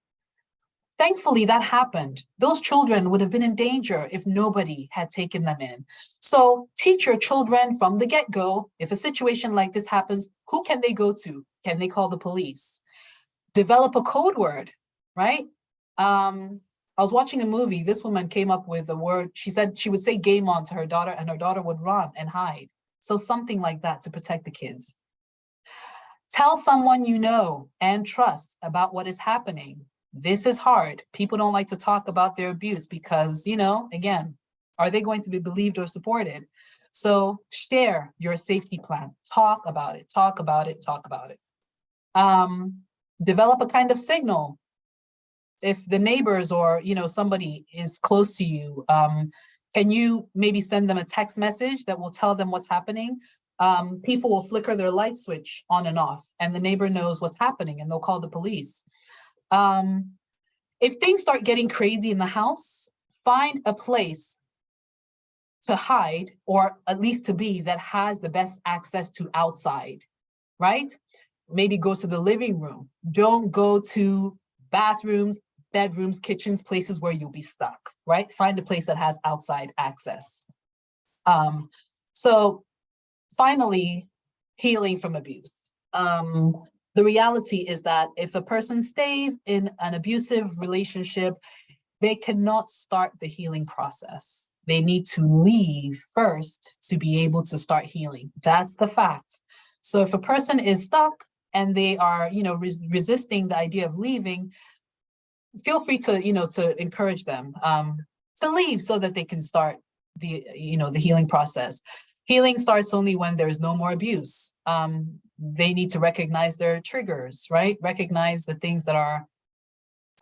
S2: Thankfully, that happened. Those children would have been in danger if nobody had taken them in. So teach your children from the get-go, if a situation like this happens, who can they go to? Can they call the police? Develop a code word, right? I was watching a movie. This woman came up with a word. She said she would say game on to her daughter, and her daughter would run and hide. So something like that to protect the kids. Tell someone you know and trust about what is happening. This is hard. People don't like to talk about their abuse because, again, are they going to be believed or supported? So share your safety plan. Talk about it, talk about it, talk about it. Develop a kind of signal. If the neighbors or, somebody is close to you, can you maybe send them a text message that will tell them what's happening? People will flicker their light switch on and off, and the neighbor knows what's happening, and they'll call the police. If things start getting crazy in the house, find a place to hide, or at least to be, that has the best access to outside, right? Maybe go to the living room. Don't go to bathrooms, bedrooms, kitchens, places where you'll be stuck, right? Find a place that has outside access. So finally, healing from abuse. The reality is that if a person stays in an abusive relationship, they cannot start the healing process. They need to leave first to be able to start healing. That's the fact. So if a person is stuck and they are, resisting the idea of leaving, feel free to, to encourage them to leave so that they can start the healing process. Healing starts only when there's no more abuse. They need to recognize their triggers, right? Recognize the things that are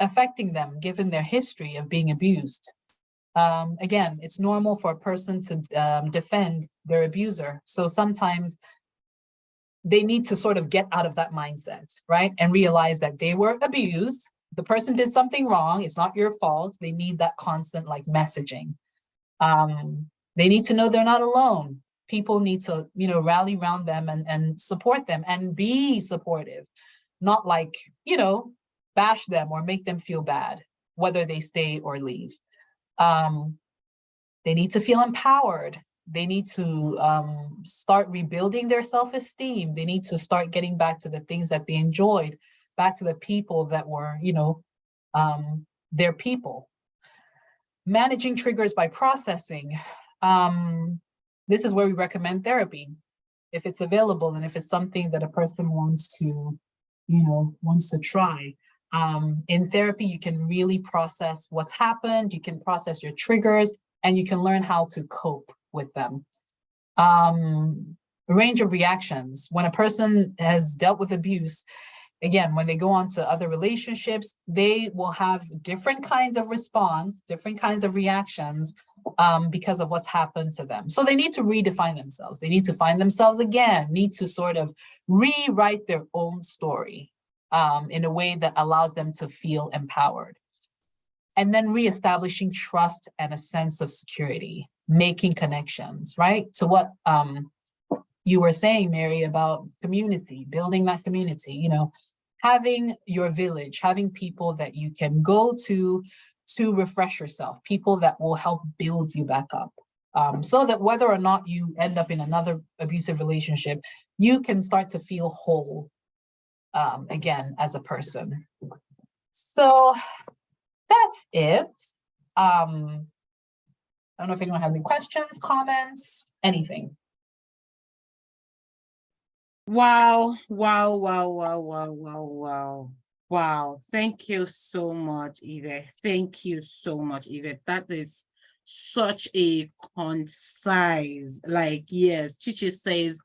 S2: affecting them, given their history of being abused. Again, it's normal for a person to defend their abuser. So sometimes they need to sort of get out of that mindset, right? And realize that they were abused. The person did something wrong. It's not your fault. They need that constant messaging. They need to know they're not alone. People need to, rally around them and support them and be supportive, not bash them or make them feel bad, whether they stay or leave. They need to feel empowered. They need to start rebuilding their self-esteem. They need to start getting back to the things that they enjoyed, back to the people that were, their people. Managing triggers by processing. This is where we recommend therapy, if it's available and if it's something that a person wants to try. In therapy, you can really process what's happened, you can process your triggers, and you can learn how to cope with them. Range of reactions. When a person has dealt with abuse, again, when they go on to other relationships, they will have different kinds of response, different kinds of reactions because of what's happened to them. So they need to redefine themselves. They need to find themselves again, need to sort of rewrite their own story in a way that allows them to feel empowered. And then reestablishing trust and a sense of security, making connections, right? So what you were saying, Mary, about community, building that community, having your village, having people that you can go to refresh yourself, people that will help build you back up. So that whether or not you end up in another abusive relationship, you can start to feel whole again as a person. So that's it. I don't know if anyone has any questions, comments, anything.
S1: Wow, wow, wow, wow, wow, wow, wow. Wow. Thank you so much, Yvette. Thank you so much, Yvette. That is such a concise, like, yes, Chichi says,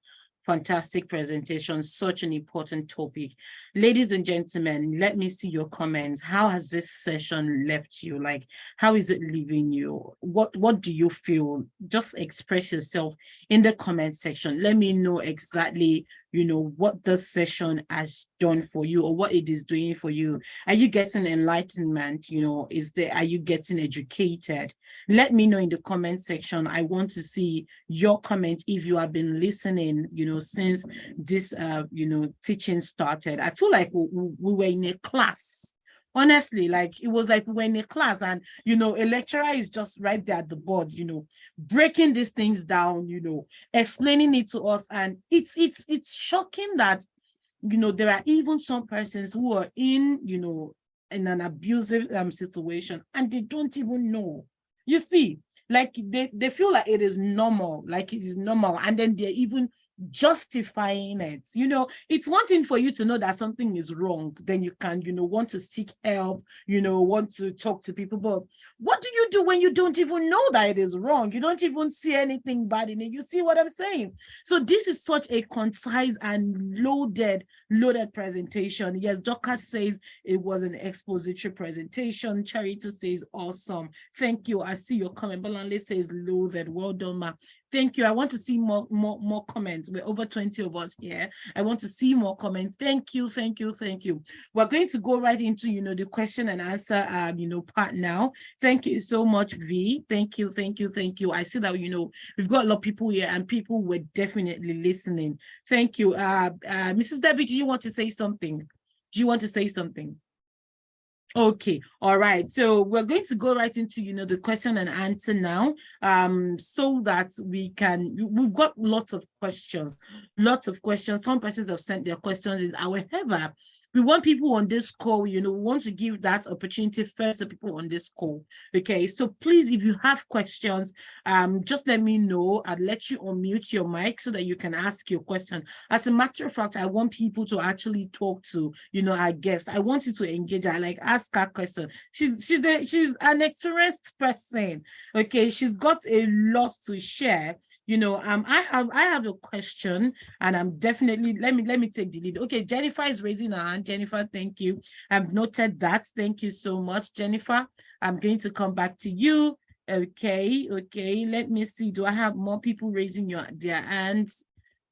S1: fantastic presentation, such an important topic. Ladies and gentlemen, let me see your comments. How has this session left you? Like, how is it leaving you? What do you feel? Just express yourself in the comment section. Let me know exactly, what the session has done for you or what it is doing for you. Are you getting enlightenment? Are you getting educated? Let me know in the comment section. I want to see your comment if you have been listening, since this, teaching started. I feel like we were in a class. Honestly, like it was like we were in a class and, a lecturer is just right there at the board, breaking these things down, explaining it to us. And it's shocking that, there are even some persons who are in an abusive situation and they don't even know. You see, like they feel like it is normal, like it is normal, and then they're even justifying it. It's one thing for you to know that something is wrong, then you can, want to seek help, want to talk to people. But what do you do when you don't even know that it is wrong? You don't even see anything bad in it. You see what I'm saying? So this is such a concise and loaded presentation. Yes, Dorcas says it was an expository presentation. Charity says awesome. Thank you. I see your comment. Balanle says loaded. Well done, ma. Thank you. I want to see more comments. We're over 20 of us here. I want to see more comments. Thank you. We're going to go right into, the question and answer, part now. Thank you so much, V. Thank you. I see that, we've got a lot of people here and people were definitely listening. Thank you. Mrs. Debbie, do you want to say something? Okay, all right. So we're going to go right into, the question and answer now, so that we've got lots of questions. Some persons have sent their questions in. However, we want people on this call, we want to give that opportunity first to people on this call. Okay, so please, if you have questions, just let me know. I'll let you unmute your mic so that you can ask your question. As a matter of fact, I want people to actually talk to, our guest. I want you to engage her, like ask her question. She's an experienced person. Okay, she's got a lot to share. I have a question, and I'm definitely let me take the lead. Okay, Jennifer is raising her hand. Jennifer, thank you. I've noted that. Thank you so much, Jennifer. I'm going to come back to you. Okay. Let me see. Do I have more people raising their hands?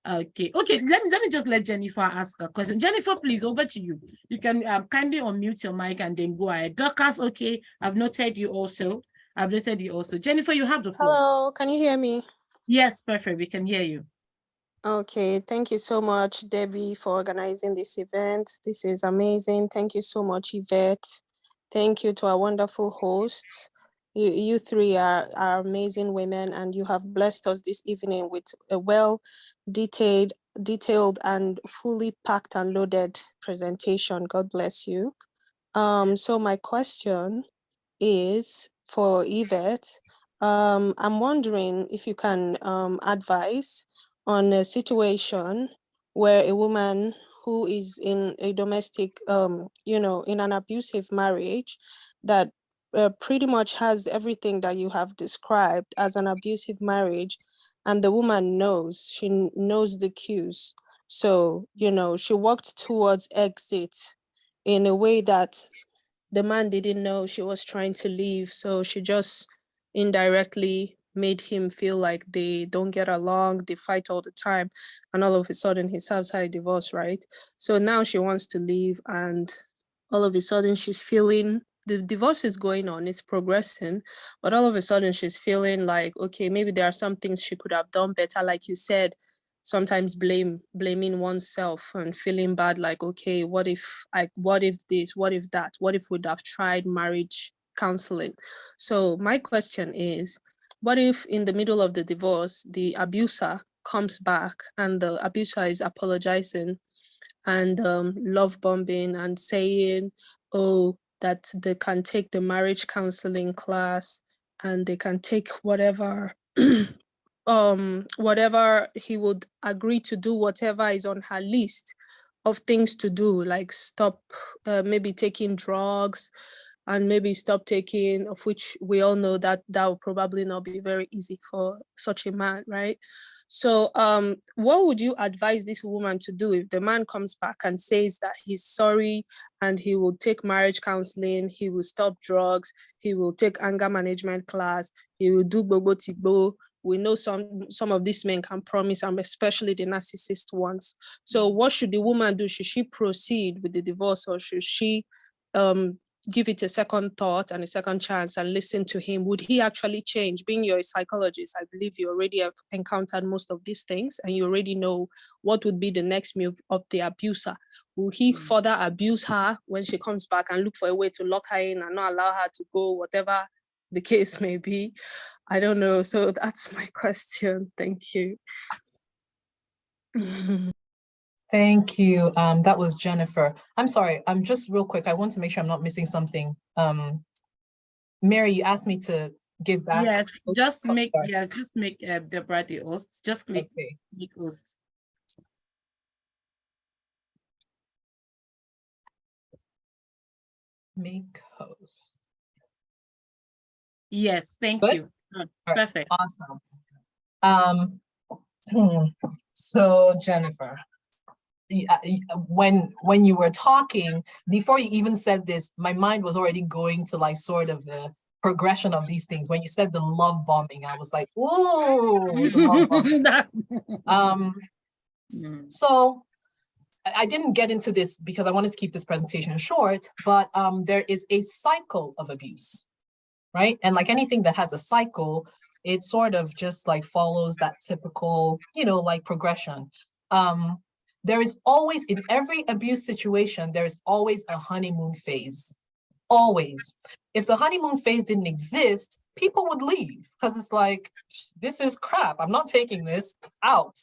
S1: Okay. Let me just let Jennifer ask a question. Jennifer, please, over to you. You can kindly unmute your mic and then go ahead. Dorcas, okay. I've noted you also. Jennifer, you have the floor.
S3: Hello, can you hear me?
S1: Yes, perfect. We can hear you.
S3: Okay, thank you so much, Debbie, for organizing this event. This is amazing. Thank you so much, Yvette. Thank you to our wonderful hosts. You three are amazing women, and you have blessed us this evening with a detailed and fully packed and loaded presentation. God bless you. So my question is for Yvette. I'm wondering if you can advise on a situation where a woman who is in a domestic, in an abusive marriage that pretty much has everything that you have described as an abusive marriage, and the woman she knows the cues. So, she walked towards exit in a way that the man didn't know she was trying to leave, so she just indirectly made him feel like they don't get along, they fight all the time, and all of a sudden he serves her a divorce, right? So now she wants to leave, and all of a sudden she's feeling the divorce is going on, it's progressing, but all of a sudden she's feeling like, okay, maybe there are some things she could have done better, like you said, sometimes blaming oneself and feeling bad, like, okay, what if this, what if that, what if we'd have tried marriage counseling? So my question is, what if in the middle of the divorce, the abuser comes back and the abuser is apologizing and love bombing and saying, oh, that they can take the marriage counseling class and they can take whatever whatever he would agree to do, whatever is on her list of things to do, like stop maybe taking drugs, and maybe stop taking, of which we all know that that will probably not be very easy for such a man, right? So what would you advise this woman to do if the man comes back and says that he's sorry and he will take marriage counseling, he will stop drugs, he will take anger management class, he will do bobo tibo? We know some of these men can promise, and especially the narcissist ones. So what should the woman do? Should she proceed with the divorce, or should she give it a second thought and a second chance and listen to him? Would he actually change? Being you're a psychologist, I believe you already have encountered most of these things, and you already know what would be the next move of the abuser. Will he further abuse her when she comes back and look for a way to lock her in and not allow her to go, whatever the case may be? I don't know. So that's my question. Thank you.
S2: Thank you. That was Jennifer. I'm sorry. I'm just real quick. I want to make sure I'm not missing something. Mary, you asked me to give back.
S1: Yes, just make
S2: Sorry.
S1: just make Deborah the host. Just click
S2: Okay.
S1: make host.
S2: Make host.
S1: Yes, thank
S2: Good?
S1: you.
S2: All right.
S1: Perfect.
S2: Awesome. So Jennifer, when you were talking, before you even said this, my mind was already going to like sort of the progression of these things. When you said the love bombing, I was like, ooh, the love bombing. So I didn't get into this because I wanted to keep this presentation short, but there is a cycle of abuse, right? And like anything that has a cycle, it sort of just like follows that typical, like progression. There is always, in every abuse situation, there is always a honeymoon phase. Always. If the honeymoon phase didn't exist, people would leave because it's like, this is crap. I'm not taking this out.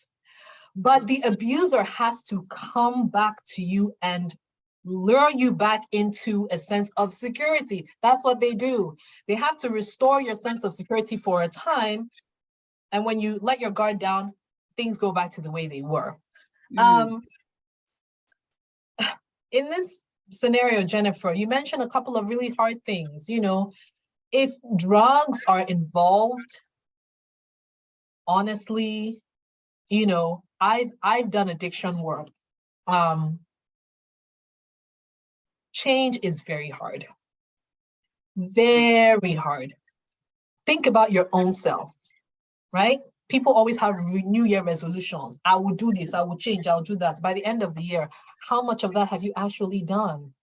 S2: But the abuser has to come back to you and lure you back into a sense of security. That's what they do. They have to restore your sense of security for a time. And when you let your guard down, things go back to the way they were. In this scenario, Jennifer, you mentioned a couple of really hard things. If drugs are involved, honestly, I've done addiction work. Change is very hard. Very hard. Think about your own self, right? People always have New Year resolutions. I will do this, I will change, I'll do that. By the end of the year, how much of that have you actually done?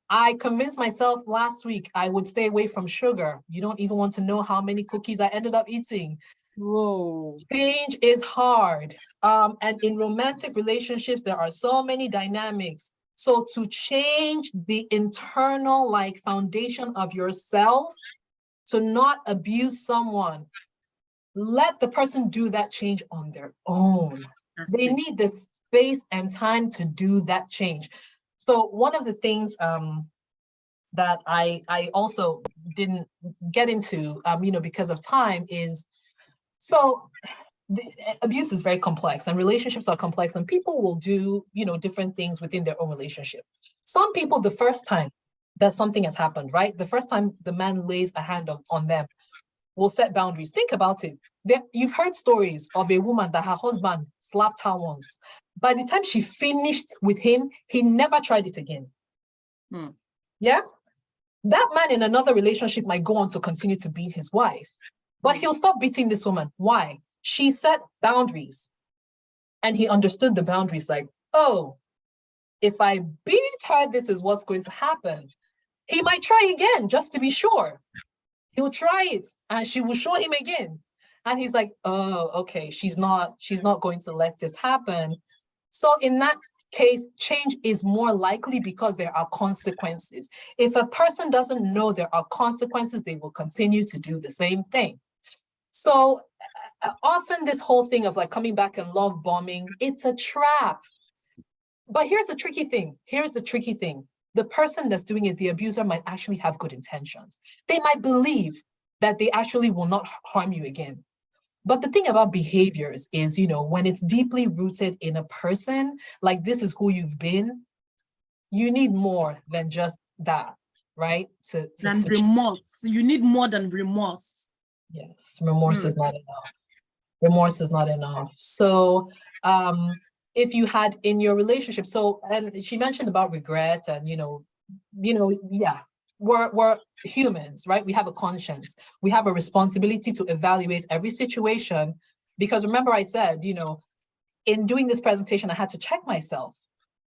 S2: I convinced myself last week I would stay away from sugar. You don't even want to know how many cookies I ended up eating. Whoa. Change is hard. And in romantic relationships, there are so many dynamics. So to change the internal foundation of yourself, to not abuse someone, let the person do that change on their own. They need the space and time to do that change. So one of the things that I also didn't get into, because of time is, so the abuse is very complex and relationships are complex, and people will do, different things within their own relationship. Some people, the first time that something has happened, right? The first time the man lays a hand on them, will set boundaries. Think about it. You've heard stories of a woman that her husband slapped her once. By the time she finished with him, he never tried it again. Yeah? That man in another relationship might go on to continue to beat his wife, but he'll stop beating this woman. Why? She set boundaries. And he understood the boundaries, like, oh, if I beat her, this is what's going to happen. He might try again just to be sure. He'll try it and she will show him again. And he's like, oh, okay, she's not going to let this happen. So in that case, change is more likely because there are consequences. If a person doesn't know there are consequences, they will continue to do the same thing. So often this whole thing of coming back and love bombing, it's a trap. But here's the tricky thing. The person that's doing it, the abuser, might actually have good intentions. They might believe that they actually will not harm you again. But the thing about behaviors is, when it's deeply rooted in a person, like this is who you've been, you need more than just that, right?
S1: Than remorse. You need more than remorse.
S2: Yes, remorse is not enough. Remorse is not enough. So if you had in your relationship, and she mentioned about regret and, yeah, we're humans, right? We have a conscience. We have a responsibility to evaluate every situation, because remember I said, in doing this presentation, I had to check myself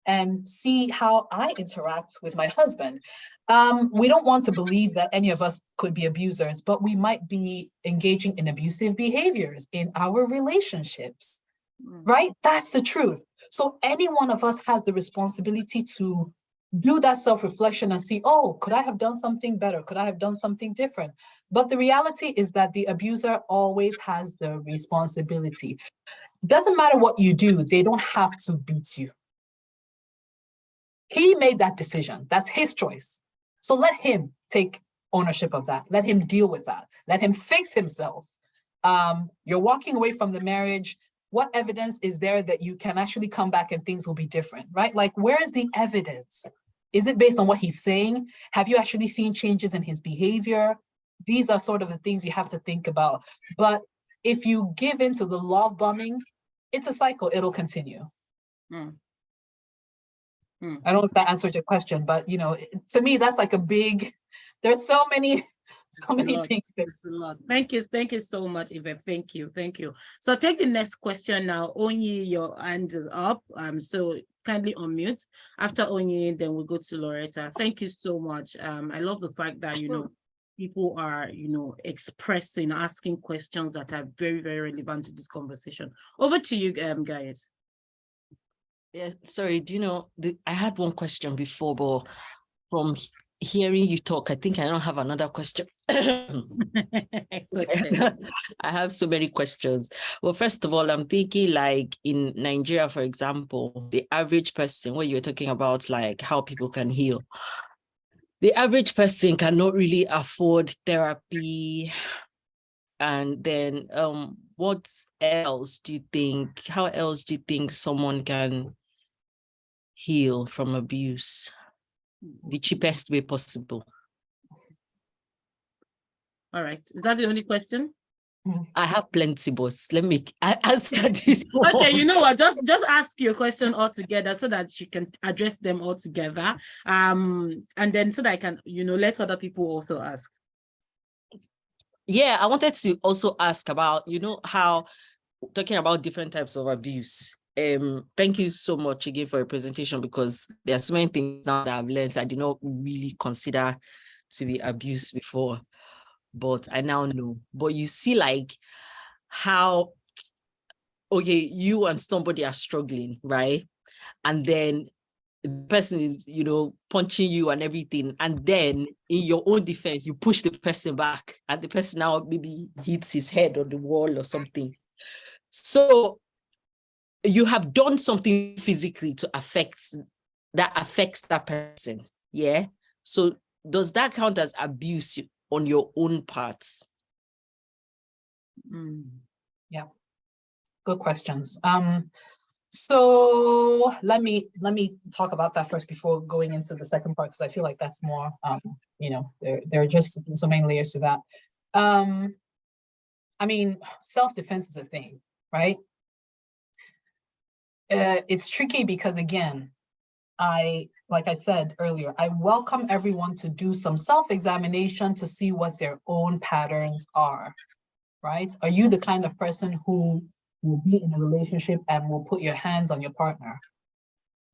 S2: and see how I interact with my husband. We don't want to believe that any of us could be abusers, but we might be engaging in abusive behaviors in our relationships, right? That's the truth. So any one of us has the responsibility to do that self-reflection and see, oh, could I have done something better? Could I have done something different? But the reality is that the abuser always has the responsibility. Doesn't matter what you do, they don't have to beat you. He made that decision. That's his choice. So let him take ownership of that. Let him deal with that. Let him fix himself. You're walking away from the marriage. What evidence is there that you can actually come back and things will be different, right? Like, where is the evidence? Is it based on what he's saying? Have you actually seen changes in his behavior? These are sort of the things you have to think about. But if you give into the love bombing, it's a cycle. It'll continue. I don't know if that answers your question, but to me, that's like a big, there's so many things.
S1: Thanks a lot. Thank you so much, Yvette. Thank you. So take the next question now. Onyi, your hand is up. So kindly unmute. After Onyi, then we'll go to Loretta. Thank you so much. I love the fact that people are expressing, asking questions that are very, very relevant to this conversation. Over to you, guys.
S4: Yeah, sorry, I had one question before, but from hearing you talk, I think I don't have another question.
S1: It's okay.
S4: I have so many questions. Well, first of all, I'm thinking like in Nigeria, for example, the average person, what you're talking about, like how people can heal. The average person cannot really afford therapy. And then what else do you think, how else do you think someone can heal from abuse the cheapest way possible?
S1: All right, is that the only question?
S4: I have plenty, but let me answer this one.
S1: Okay, you know what, just ask your question all together so that you can address them all together, and then so that I can let other people also ask.
S4: Yeah, I wanted to also ask about how talking about different types of abuse. Thank you so much again for your presentation, because there are so many things now that I've learned I did not really consider to be abuse before, but I now know. But you see, like how, okay, you and somebody are struggling, right? And then the person is, punching you and everything. And then in your own defense, you push the person back and the person now maybe hits his head on the wall or something. So you have done something physically to affects that person. Yeah. So does that count as abuse on your own part?
S2: Yeah. Good questions. So let me talk about that first before going into the second part, because I feel like that's more, there are just so many layers to that. I mean, self-defense is a thing, right? It's tricky because, again, like I said earlier, I welcome everyone to do some self-examination to see what their own patterns are, right? Are you the kind of person who will be in a relationship and will put your hands on your partner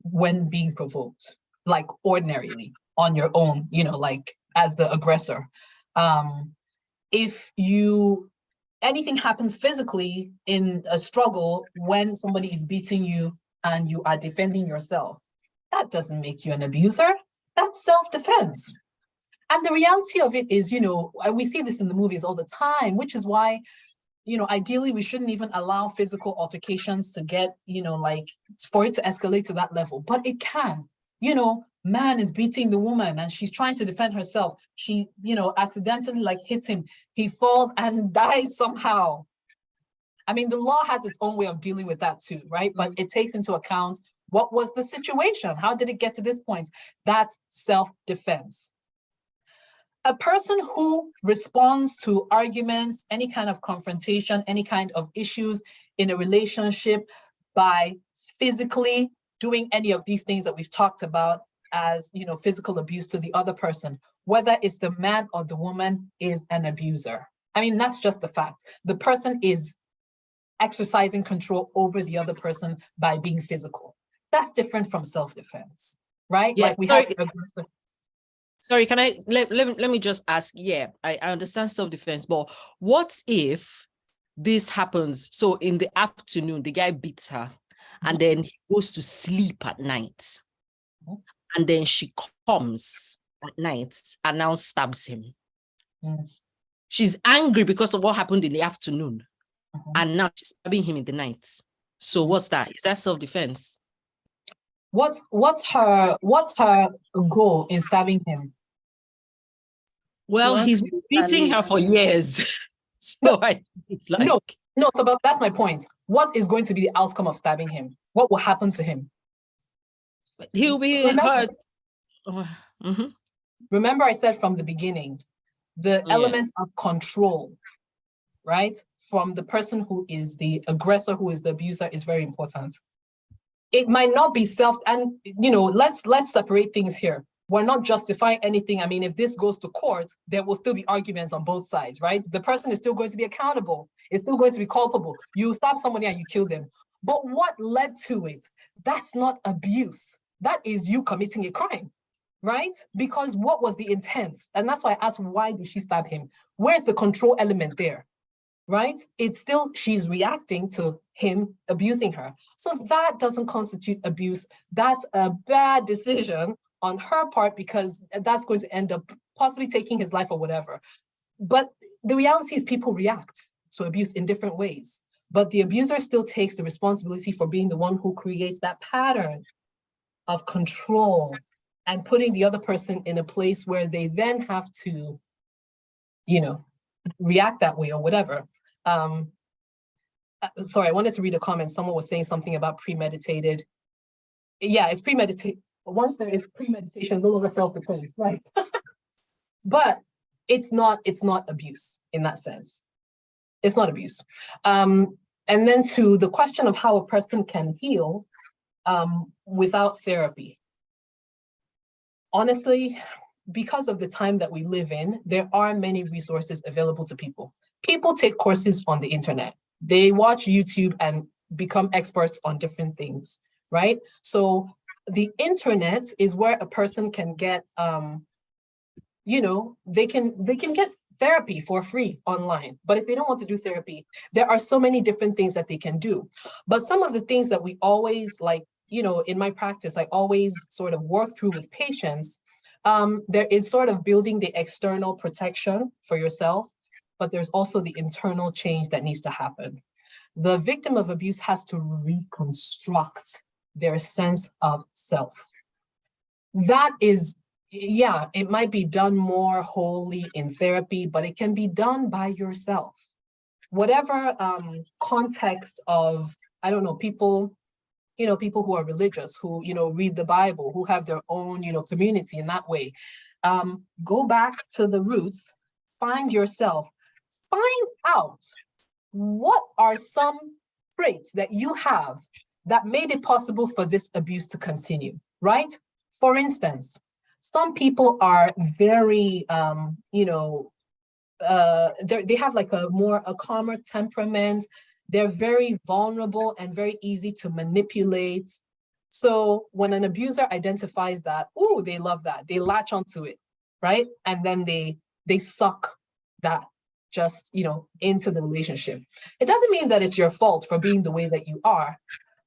S2: when being provoked, like ordinarily on your own, like as the aggressor? If anything happens physically in a struggle when somebody is beating you and you are defending yourself, that doesn't make you an abuser. That's self-defense. And the reality of it is, we see this in the movies all the time, which is why, ideally we shouldn't even allow physical altercations to get, like for it to escalate to that level, but it can. man is beating the woman and she's trying to defend herself. She, accidentally like hits him. He falls and dies somehow. I mean, the law has its own way of dealing with that too, right? But it takes into account what was the situation? How did it get to this point? That's self-defense. A person who responds to arguments, any kind of confrontation, any kind of issues in a relationship by physically doing any of these things that we've talked about as, physical abuse to the other person, whether it's the man or the woman, is an abuser. I mean, that's just the fact. The person is exercising control over the other person by being physical. That's different from self-defense, right?
S4: Yeah,
S2: like we
S4: sorry.
S2: have.
S4: Sorry, can I let me just ask? Yeah, I understand self-defense, but what if this happens? So in the afternoon, the guy beats her, and then he goes to sleep at night, and then she comes at night and now stabs him. She's angry because of what happened in the afternoon, and now she's stabbing him in the night. So what's that? Is that self-defense?
S2: What's her goal in stabbing him?
S4: Well, he's been beating her for years. So it's like
S2: no. So but that's my point. What is going to be the outcome of stabbing him? What will happen to him?
S4: He'll be hurt.
S2: Remember, I said from the beginning, the element of control, right, from the person who is the aggressor, who is the abuser, is very important. It might not be and let's separate things here. We're not justifying anything. I mean, if this goes to court, there will still be arguments on both sides, right? The person is still going to be accountable. It's still going to be culpable. You stab somebody and you kill them. But what led to it? That's not abuse. That is you committing a crime, right? Because what was the intent? And that's why I asked, why did she stab him? Where's the control element there? Right? It's still, she's reacting to him abusing her. So that doesn't constitute abuse. That's a bad decision on her part, because that's going to end up possibly taking his life or whatever. But the reality is people react to abuse in different ways. But the abuser still takes the responsibility for being the one who creates that pattern of control and putting the other person in a place where they then have to, react that way or whatever. Sorry, I wanted to read a comment. Someone was saying something about premeditated. Yeah, it's premeditated. Once there is premeditation, no longer self-defense, right? But it's not abuse in that sense. It's not abuse. And then to the question of how a person can heal without therapy. Honestly, because of the time that we live in, there are many resources available to people. People take courses on the internet. They watch YouTube and become experts on different things, right? So the internet is where a person can get, they can get therapy for free online. But if they don't want to do therapy, there are so many different things that they can do. But some of the things that we always in my practice, I always sort of work through with patients, there is sort of building the external protection for yourself, but there's also the internal change that needs to happen. The victim of abuse has to reconstruct their sense of self. That is, it might be done more wholly in therapy, but it can be done by yourself. Whatever context of, people who are religious, who, read the Bible, who have their own, community in that way. Go back to the roots, find yourself, find out what are some traits that you have that made it possible for this abuse to continue, right? For instance, some people are very, they have like a calmer temperament. They're very vulnerable and very easy to manipulate. So when an abuser identifies that, they love that, they latch onto it, right? And then they suck that just, into the relationship. It doesn't mean that it's your fault for being the way that you are,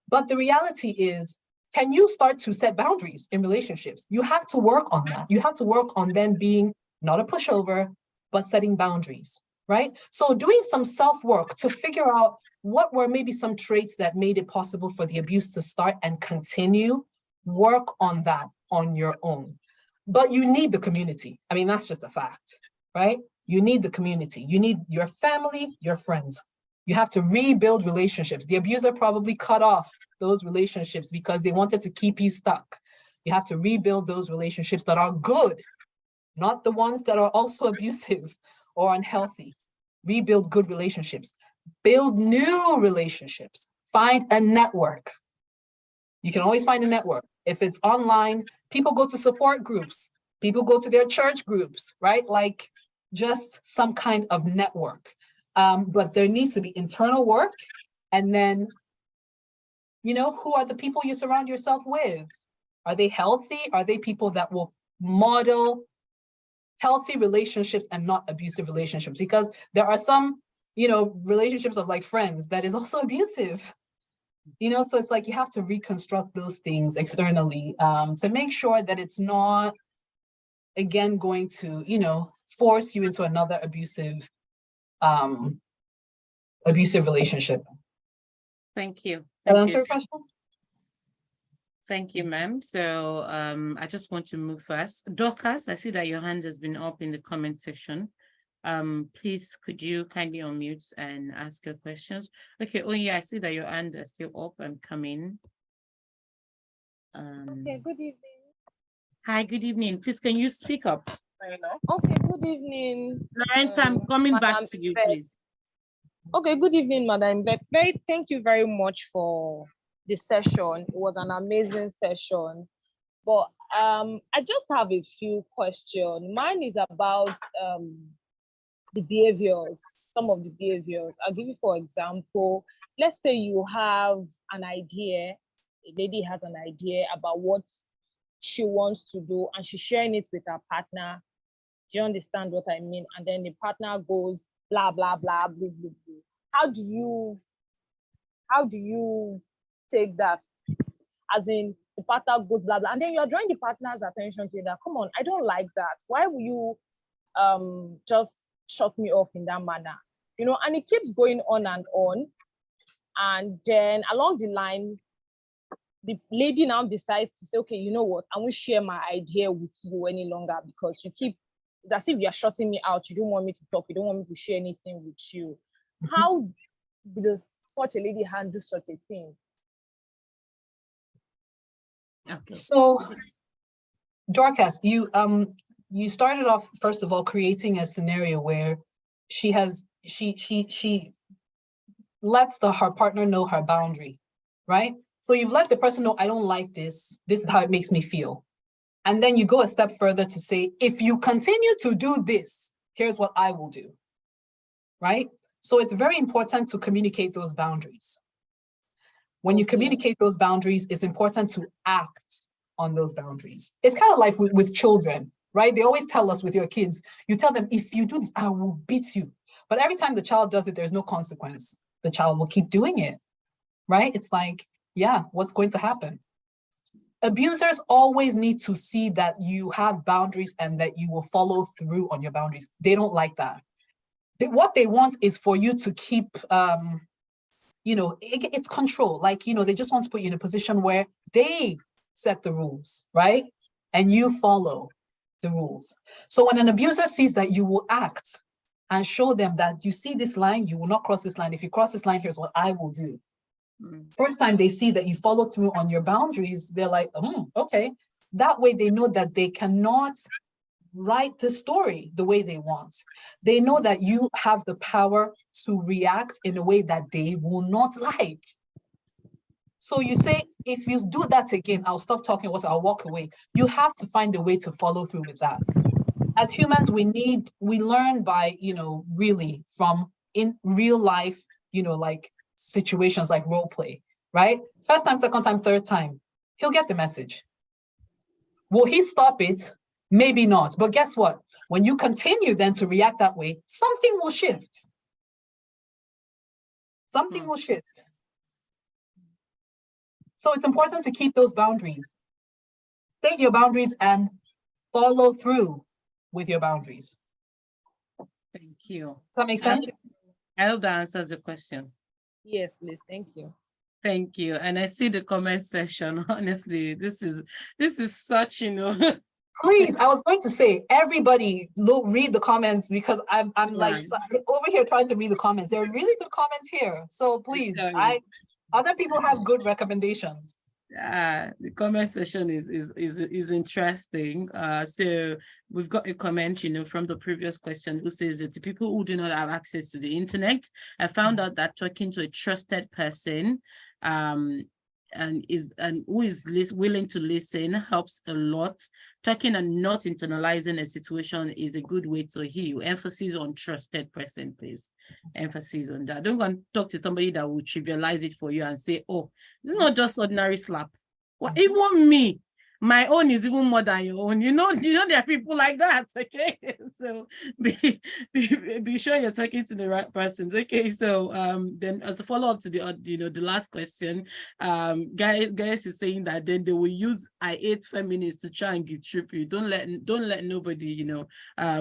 S2: but the reality is, can you start to set boundaries in relationships? You have to work on that. You have to work on then being not a pushover, but setting boundaries, right? So doing some self-work to figure out what were maybe some traits that made it possible for the abuse to start and continue, work on that on your own. But you need the community. I mean, that's just a fact, right? You need the community. You need your family, your friends. You have to rebuild relationships. The abuser probably cut off those relationships because they wanted to keep you stuck. You have to rebuild those relationships that are good, not the ones that are also abusive or unhealthy. Rebuild good relationships. Build new relationships. Find a network. You can always find a network. If it's online, people go to support groups. People go to their church groups, right? Like just some kind of network. But there needs to be internal work. And then, who are the people you surround yourself with? Are they healthy? Are they people that will model healthy relationships and not abusive relationships? Because there are some, relationships of like friends that is also abusive. So it's like you have to reconstruct those things externally to make sure that it's not, again, going to, force you into another abusive relationship.
S1: Thank you.
S2: That
S1: Thank
S2: answer
S1: you.
S2: your question?
S1: Thank you, ma'am. So I just want to move first. Dorcas, I see that your hand has been up in the comment section. Please, could you kindly unmute and ask your questions? Okay. Oh yeah, I see that your hand is still up and coming.
S5: Okay, good evening.
S1: Hi, good evening. Please, can you speak up?
S5: Okay, good evening.
S1: Lawrence, I'm coming back
S5: Madam
S1: to you,
S5: Yvette.
S1: please.
S5: Okay, good evening, Madam Yvette. Thank you very much for the session. It was an amazing session. But I just have a few questions. Mine is about the behaviors, some of the behaviors. I'll give you, for example, let's say you have an idea, a lady has an idea about what she wants to do, and she's sharing it with her partner. Do you understand what I mean? And then the partner goes blah blah blah blah blah blah. How do you take that? As in, the partner goes blah blah, and then you're drawing the partner's attention to that. Come on, I don't like that. Why will you just shut me off in that manner? And it keeps going on, and then along the line, the lady now decides to say, okay, you know what, I won't share my idea with you any longer because it's as if you're shutting me out. You don't want me to talk. You don't want me to share anything with you. How does such a lady handle such a thing?
S1: Okay.
S2: So, Dorcas, you started off, first of all, creating a scenario where she lets her partner know her boundary, right? So you've let the person know, I don't like this. This is how it makes me feel. And then you go a step further to say, if you continue to do this, here's what I will do, right? So it's very important to communicate those boundaries. When you communicate those boundaries, it's important to act on those boundaries. It's kind of like with children, right? They always tell us with your kids, you tell them, if you do this, I will beat you. But every time the child does it, there's no consequence. The child will keep doing it, right? It's like, yeah, what's going to happen? Abusers always need to see that you have boundaries and that you will follow through on your boundaries. They don't like that. What they want is for you to keep, it's control. Like, they just want to put you in a position where they set the rules, right? And you follow the rules. So when an abuser sees that you will act and show them that you see this line, you will not cross this line. If you cross this line, here's what I will do. First time they see that you follow through on your boundaries, they're like, okay. That way they know that they cannot write the story the way they want. They know that you have the power to react in a way that they will not like. So you say, if you do that again, I'll stop talking, I'll walk away. You have to find a way to follow through with that. As humans, we learn by, really from in real life, like situations like role play, right? First time, second time, third time, he'll get the message. Will he stop it? Maybe not. But guess what? When you continue then to react that way, something will shift. Something will shift. So it's important to keep those boundaries. State your boundaries and follow through with your boundaries.
S1: Thank you.
S2: Does that make sense?
S1: I hope that answers the question.
S5: Yes, please. Thank you.
S1: Thank you. And I see the comment section. Honestly, this is such,
S2: Please, I was going to say, everybody read the comments, because I'm like over here trying to read the comments. There are really good comments here. So please, other people have good recommendations.
S1: The comment section is interesting. So we've got a comment, from the previous question, who says that to people who do not have access to the internet, I found out that talking to a trusted person, and who is willing to listen helps a lot. Talking and not internalizing a situation is a good way to heal. Emphasis on trusted person, please. Emphasis on that. Don't go and talk to somebody that will trivialize it for you and say, oh, it's not just ordinary slap. Well, even me, my own is even more than your own. There are people like that. Okay, so be sure you're talking to the right person. Okay, so then as a follow up to the last question, guys is saying that then they will use I hate feminists to try and guilt trip you. Don't let nobody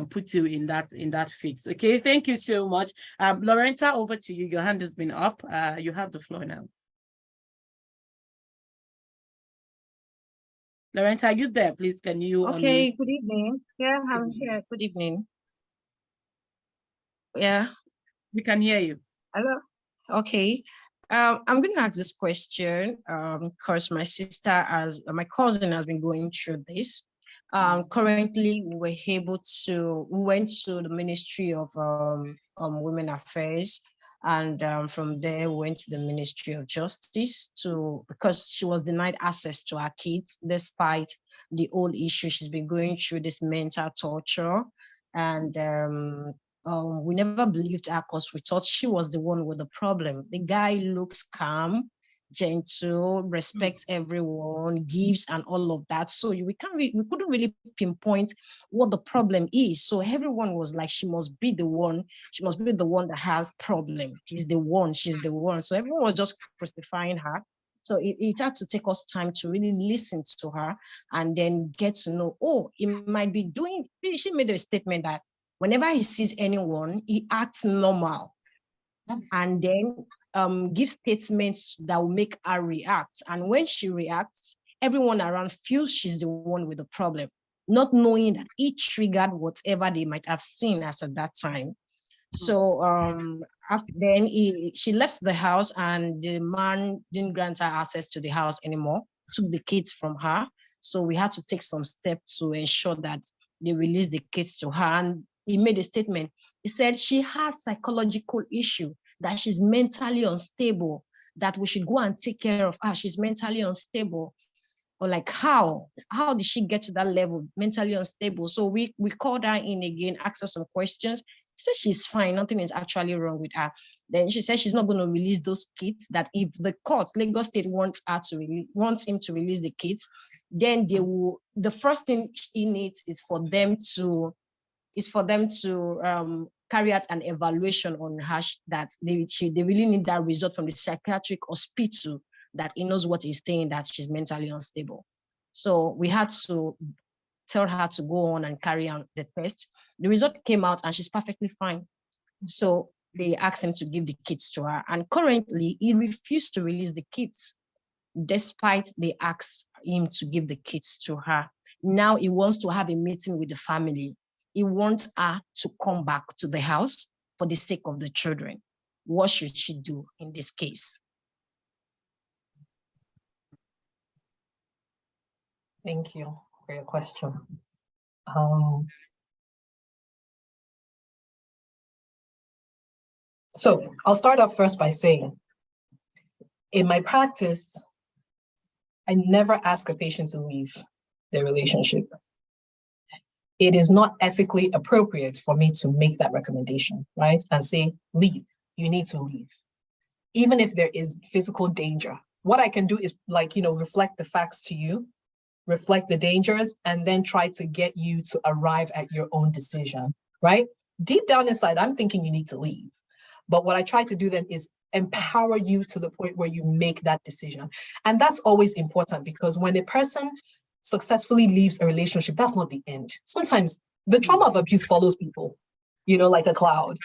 S1: put you in that fix. Okay, thank you so much. Lorenta, over to you. Your hand has been up. You have the floor now. Lorenta, are you there? Please, can you?
S6: Okay, good evening. Yeah, I'm here. Good evening. Yeah.
S1: We can hear you.
S6: Hello. Okay. I'm going to ask this question because my cousin has been going through this. Currently, we went to the Ministry of Women Affairs, and from there went to the Ministry of Justice because she was denied access to her kids despite the old issue she's been going through, this mental torture. And we never believed her because we thought she was the one with the problem. The guy looks calm, gentle, respects everyone, gives and all of that. So we couldn't really pinpoint what the problem is. So everyone was like, she must be the one that has problem. She's the one. So everyone was just crucifying her. So it had to take us time to really listen to her and then get to know, it might be she made a statement that whenever he sees anyone, he acts normal. And then give statements that will make her react. And when she reacts, everyone around feels she's the one with the problem, not knowing that it triggered whatever they might have seen as at that time. So then she left the house, and the man didn't grant her access to the house anymore, took the kids from her. So we had to take some steps to ensure that they release the kids to her. And he made a statement. He said she has psychological issue, that she's mentally unstable, that we should go and take care of her. She's mentally unstable. Or like, how did she get to that level, mentally unstable? So we called her in again, asked her some questions. She said she's fine, nothing is actually wrong with her. Then she said she's not going to release those kids, that if the court, Lagos State wants him to release the kids, then the first thing he needs is for them to carry out an evaluation on her, that they really need that result from the psychiatric hospital, that he knows what he's saying, that she's mentally unstable. So we had to tell her to go on and carry out the test. The result came out and she's perfectly fine. So they asked him to give the kids to her. And currently he refused to release the kids, despite they asked him to give the kids to her. Now he wants to have a meeting with the family. He wants her to come back to the house for the sake of the children. What should she do in this case?
S2: Thank you for your question. So I'll start off first by saying, in my practice, I never ask a patient to leave their relationship. It is not ethically appropriate for me to make that recommendation, right? And say, leave, you need to leave. Even if there is physical danger. What I can do is reflect the facts to you, reflect the dangers, and then try to get you to arrive at your own decision, right? Deep down inside, I'm thinking you need to leave. But what I try to do then is empower you to the point where you make that decision. And that's always important, because when a person successfully leaves a relationship, that's not the end. Sometimes the trauma of abuse follows people, like a cloud,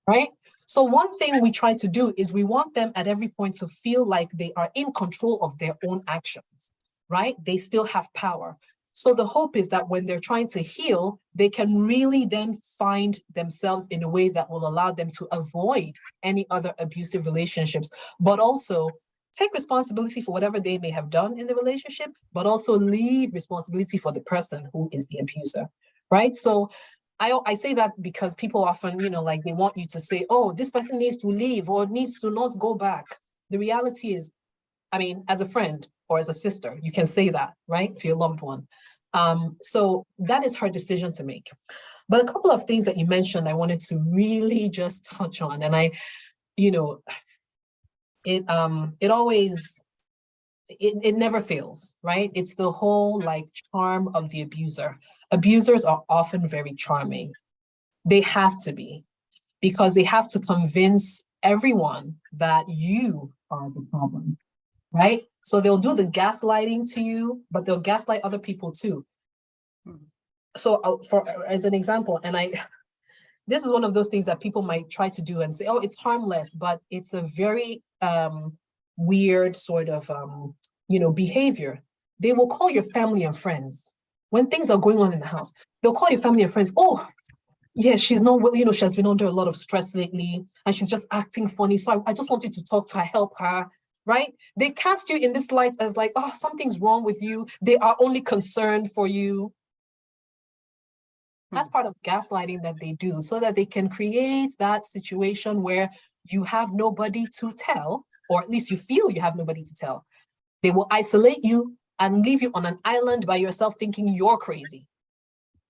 S2: right? So one thing we try to do is we want them at every point to feel like they are in control of their own actions, right? They still have power. So the hope is that when they're trying to heal, they can really then find themselves in a way that will allow them to avoid any other abusive relationships, but also take responsibility for whatever they may have done in the relationship, but also leave responsibility for the person who is the abuser, right? So I say that because people often, like they want you to say, oh, this person needs to leave or needs to not go back. The reality is, I mean, as a friend or as a sister, you can say that, right, to your loved one. So that is her decision to make. But a couple of things that you mentioned, I wanted to really just touch on. And it never fails, right? It's the whole like charm of the abuser. Abusers are often very charming. They have to be, because they have to convince everyone that you are the problem, right? So they'll do the gaslighting to you, but they'll gaslight other people too. So as an example, this is one of those things that people might try to do and say, oh, it's harmless, but it's a very weird sort of, behavior. They will call your family and friends when things are going on in the house. They'll call your family and friends. Oh, yeah, she's not well, she has been under a lot of stress lately and she's just acting funny. So I just wanted to talk to her, help her, right? They cast you in this light as like, oh, something's wrong with you. They are only concerned for you. That's part of gaslighting that they do, so that they can create that situation where you have nobody to tell, or at least you feel you have nobody to tell. They will isolate you and leave you on an island by yourself thinking you're crazy,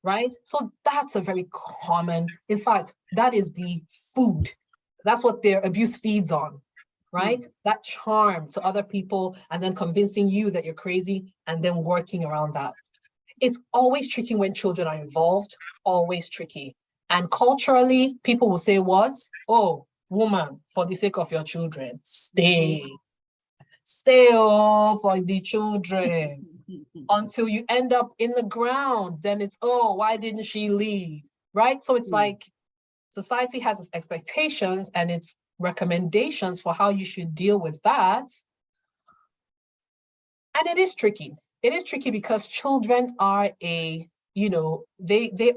S2: right? So that's a very common, in fact, that is the food. That's what their abuse feeds on, right? That charm to other people and then convincing you that you're crazy and then working around that. It's always tricky when children are involved, always tricky. And culturally, people will say what? Oh, woman, for the sake of your children, stay off for the children until you end up in the ground. Then it's, oh, why didn't she leave? Right? So it's like society has its expectations and its recommendations for how you should deal with that. And it is tricky. It is tricky because children are they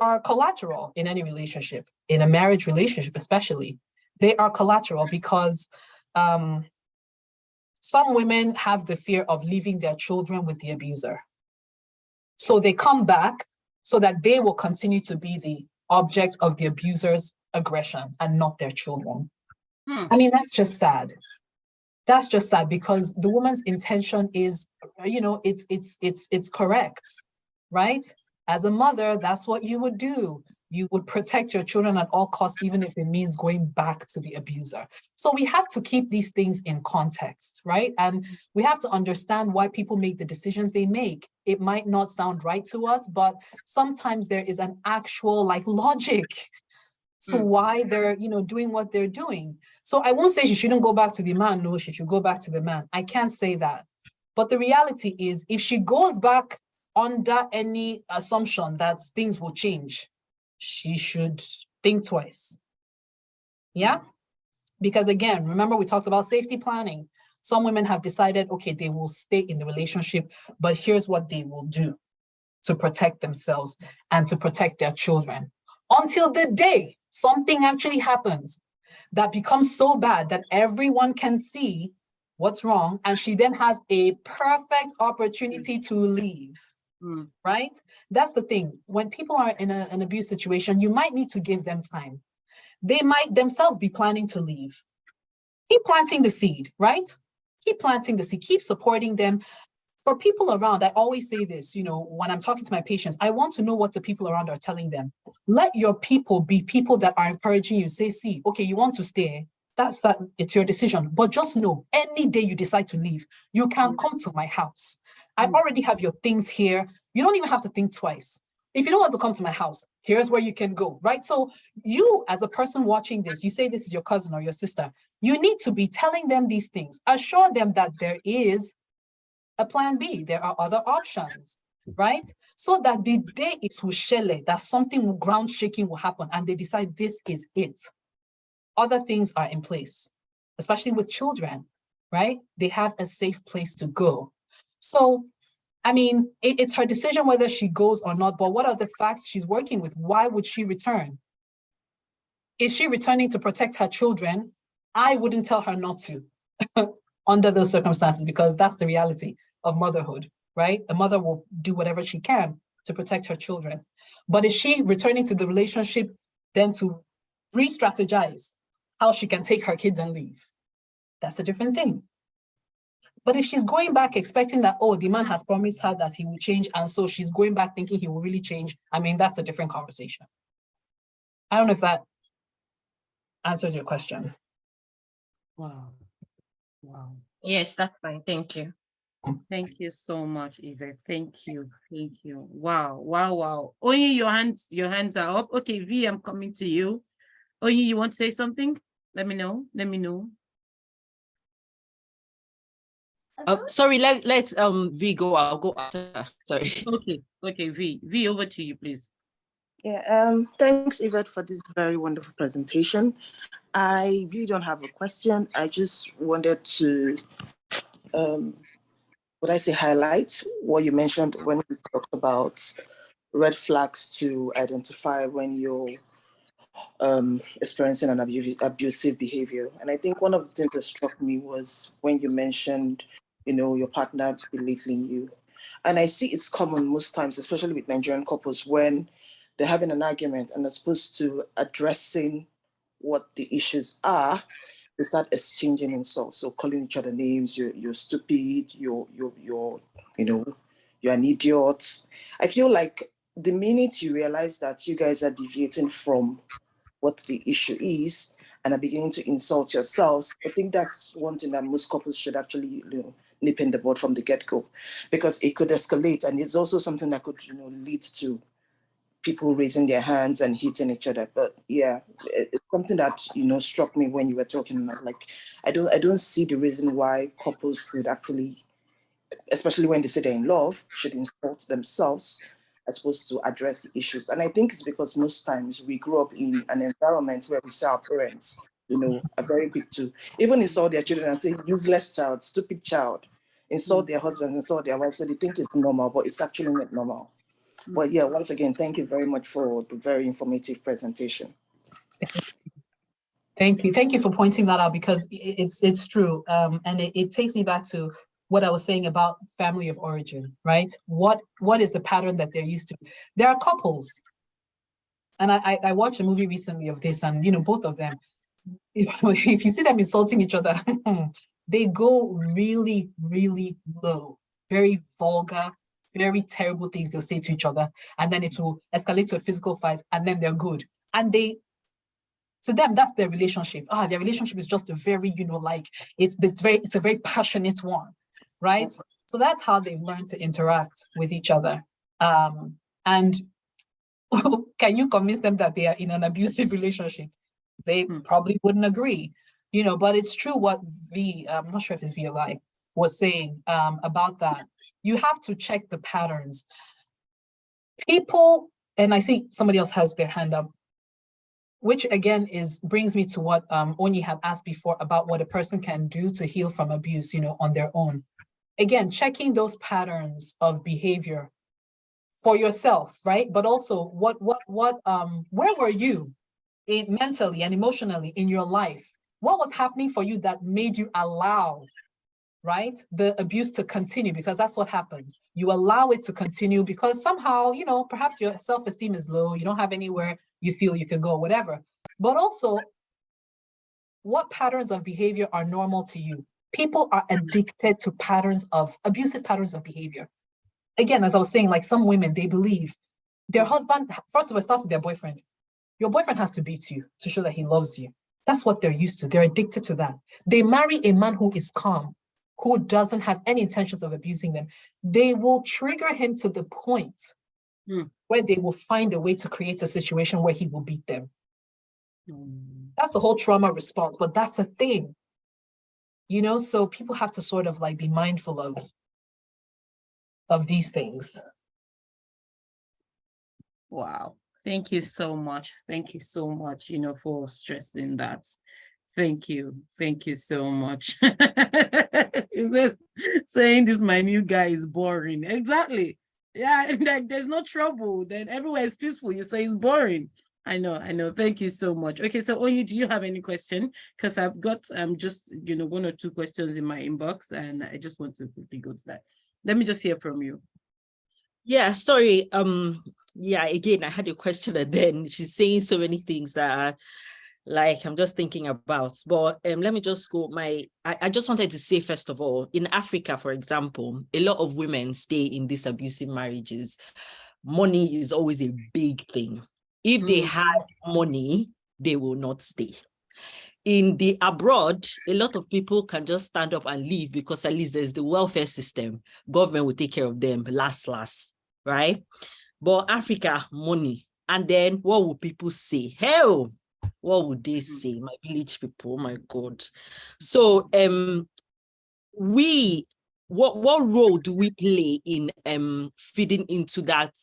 S2: are collateral in any relationship, in a marriage relationship especially. They are collateral because some women have the fear of leaving their children with the abuser. So they come back so that they will continue to be the object of the abuser's aggression and not their children. I mean, that's just sad. That's just sad because the woman's intention is, it's correct, right? As a mother, that's what you would do. You would protect your children at all costs, even if it means going back to the abuser. So we have to keep these things in context, right? And we have to understand why people make the decisions they make. It might not sound right to us, but sometimes there is an actual logic to why they're doing what they're doing. So I won't say she shouldn't go back to the man. No, she should go back to the man. I can't say that. But the reality is, if she goes back under any assumption that things will change, she should think twice. Yeah? Because again, remember we talked about safety planning. Some women have decided, okay, they will stay in the relationship, but here's what they will do to protect themselves and to protect their children. Until the day something actually happens that becomes so bad that everyone can see what's wrong, and she then has a perfect opportunity to leave, right? That's the thing. When people are in an abuse situation, you might need to give them time. They might themselves be planning to leave. Keep planting the seed, right? Keep planting the seed, keep supporting them. For people around, I always say this, when I'm talking to my patients, I want to know what the people around are telling them. Let your people be people that are encouraging you. Say, see, okay, you want to stay. It's your decision. But just know, any day you decide to leave, you can come to my house. I already have your things here. You don't even have to think twice. If you don't want to come to my house, here's where you can go, right? So you, as a person watching this, you say this is your cousin or your sister, you need to be telling them these things. Assure them that there is a plan B. There are other options, right? So that the day it will shele, that something ground shaking will happen and they decide this is it. other things are in place, especially with children, right? They have a safe place to go. So, I mean, it's her decision whether she goes or not, but what are the facts she's working with? Why would she return? Is she returning to protect her children? I wouldn't tell her not to under those circumstances, because that's the reality of motherhood, right? A mother will do whatever she can to protect her children. But is she returning to the relationship then to re-strategize how she can take her kids and leave? That's a different thing. But if she's going back expecting that, oh, the man has promised her that he will change, and so she's going back thinking he will really change, I mean, that's a different conversation. I don't know if that answers your question.
S1: Wow. Wow.
S6: Yes, that's fine. Thank you.
S1: Thank you so much, Yvette. Thank you. Thank you. Wow. Wow. Wow. Only your hands are up. Okay, V, I'm coming to you. Only you want to say something? Let me know. Let me know.
S4: Sorry, let's V go. I'll go after her. Sorry.
S1: Okay. Okay, V, over to you, please.
S7: Yeah, thanks, Yvette, for this very wonderful presentation. I really don't have a question. I just wanted to, highlight what you mentioned when we talked about red flags to identify when you're experiencing an abusive behavior. And I think one of the things that struck me was when you mentioned, your partner belittling you. And I see it's common most times, especially with Nigerian couples, when they're having an argument and as opposed to addressing what the issues are, they start exchanging insults. So calling each other names, you're stupid, you're an idiot. I feel like the minute you realize that you guys are deviating from what the issue is and are beginning to insult yourselves, I think that's one thing that most couples should actually, nip in the bud from the get-go, because it could escalate, and it's also something that could, lead to people raising their hands and hitting each other. But yeah, it's something that struck me when you were talking. And I was like, I don't see the reason why couples should actually, especially when they say they're in love, should insult themselves as opposed to address the issues. And I think it's because most times we grew up in an environment where we see our parents, are very quick to even insult their children and say useless child, stupid child, insult their husbands, insult their wives. So they think it's normal, but it's actually not normal. But yeah, once again, thank you very much for the very informative presentation.
S2: Thank you. Thank you for pointing that out, because it's true. And it takes me back to what I was saying about family of origin, right? What is the pattern that they're used to? There are couples, and I watched a movie recently of this, and both of them, if you see them insulting each other, they go really, really low, very vulgar, very terrible things they'll say to each other, and then it will escalate to a physical fight, and then they're good. And to them, that's their relationship. Their relationship is just a very, it's a very passionate one, right? So that's how they've learned to interact with each other. And can you convince them that they are in an abusive relationship? They probably wouldn't agree, but it's true what I'm not sure if it's V or I, was saying about that. You have to check the patterns. People, and I see somebody else has their hand up, which again brings me to what Onyi had asked before about what a person can do to heal from abuse, on their own. Again, checking those patterns of behavior for yourself, right? But also where were you mentally and emotionally in your life? What was happening for you that made you allow, right, the abuse to continue? Because that's what happens. You allow it to continue because somehow, perhaps your self-esteem is low, you don't have anywhere you feel you can go, whatever. But also, what patterns of behavior are normal to you? People are addicted to abusive patterns of behavior. Again, as I was saying, like some women, they believe their husband, first of all, it starts with their boyfriend. Your boyfriend has to beat you to show that he loves you. That's what they're used to. They're addicted to that. They marry a man who is calm, who doesn't have any intentions of abusing them. They will trigger him to the point where they will find a way to create a situation where he will beat them. That's the whole trauma response, but that's a thing. So people have to sort of be mindful of these things.
S1: Wow. Thank you so much. Thank you so much, for stressing that. Thank you. Thank you so much. Is it saying this my new guy is boring? Exactly. Yeah, like there's no trouble. Then everywhere is peaceful. You say it's boring. I know. Thank you so much. Okay, so Onyi, do you have any question? Because I've got just one or two questions in my inbox, and I just want to quickly go to that. Let me just hear from you.
S4: Yeah, sorry. Yeah, again, I had a question, and then she's saying so many things that are like I'm just thinking about. But let me just go. I just wanted to say, first of all, in Africa, for example, a lot of women stay in these abusive marriages. Money is always a big thing. If they had money, they will not stay. In the abroad, a lot of people can just stand up and leave because at least there's the welfare system. Government will take care of them last, right? But Africa, money. And then what will people say? Hell, what would they say? My village people, oh my God. So what role do we play in feeding into that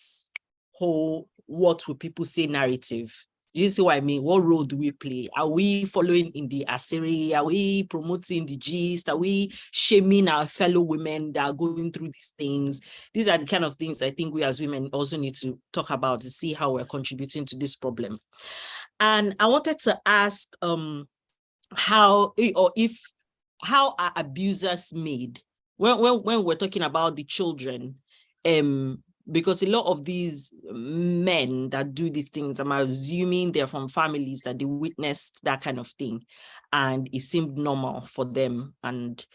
S4: whole what will people say narrative? Do you see what I mean? What role do we play? Are we following in the Assyria? Are we promoting the gist? Are we shaming our fellow women that are going through these things? These are the kind of things I think we as women also need to talk about to see how we're contributing to this problem. And I wanted to ask how are abusers made? When we're talking about the children, because a lot of these men that do these things, I'm assuming they're from families that they witnessed that kind of thing, and it seemed normal for them, and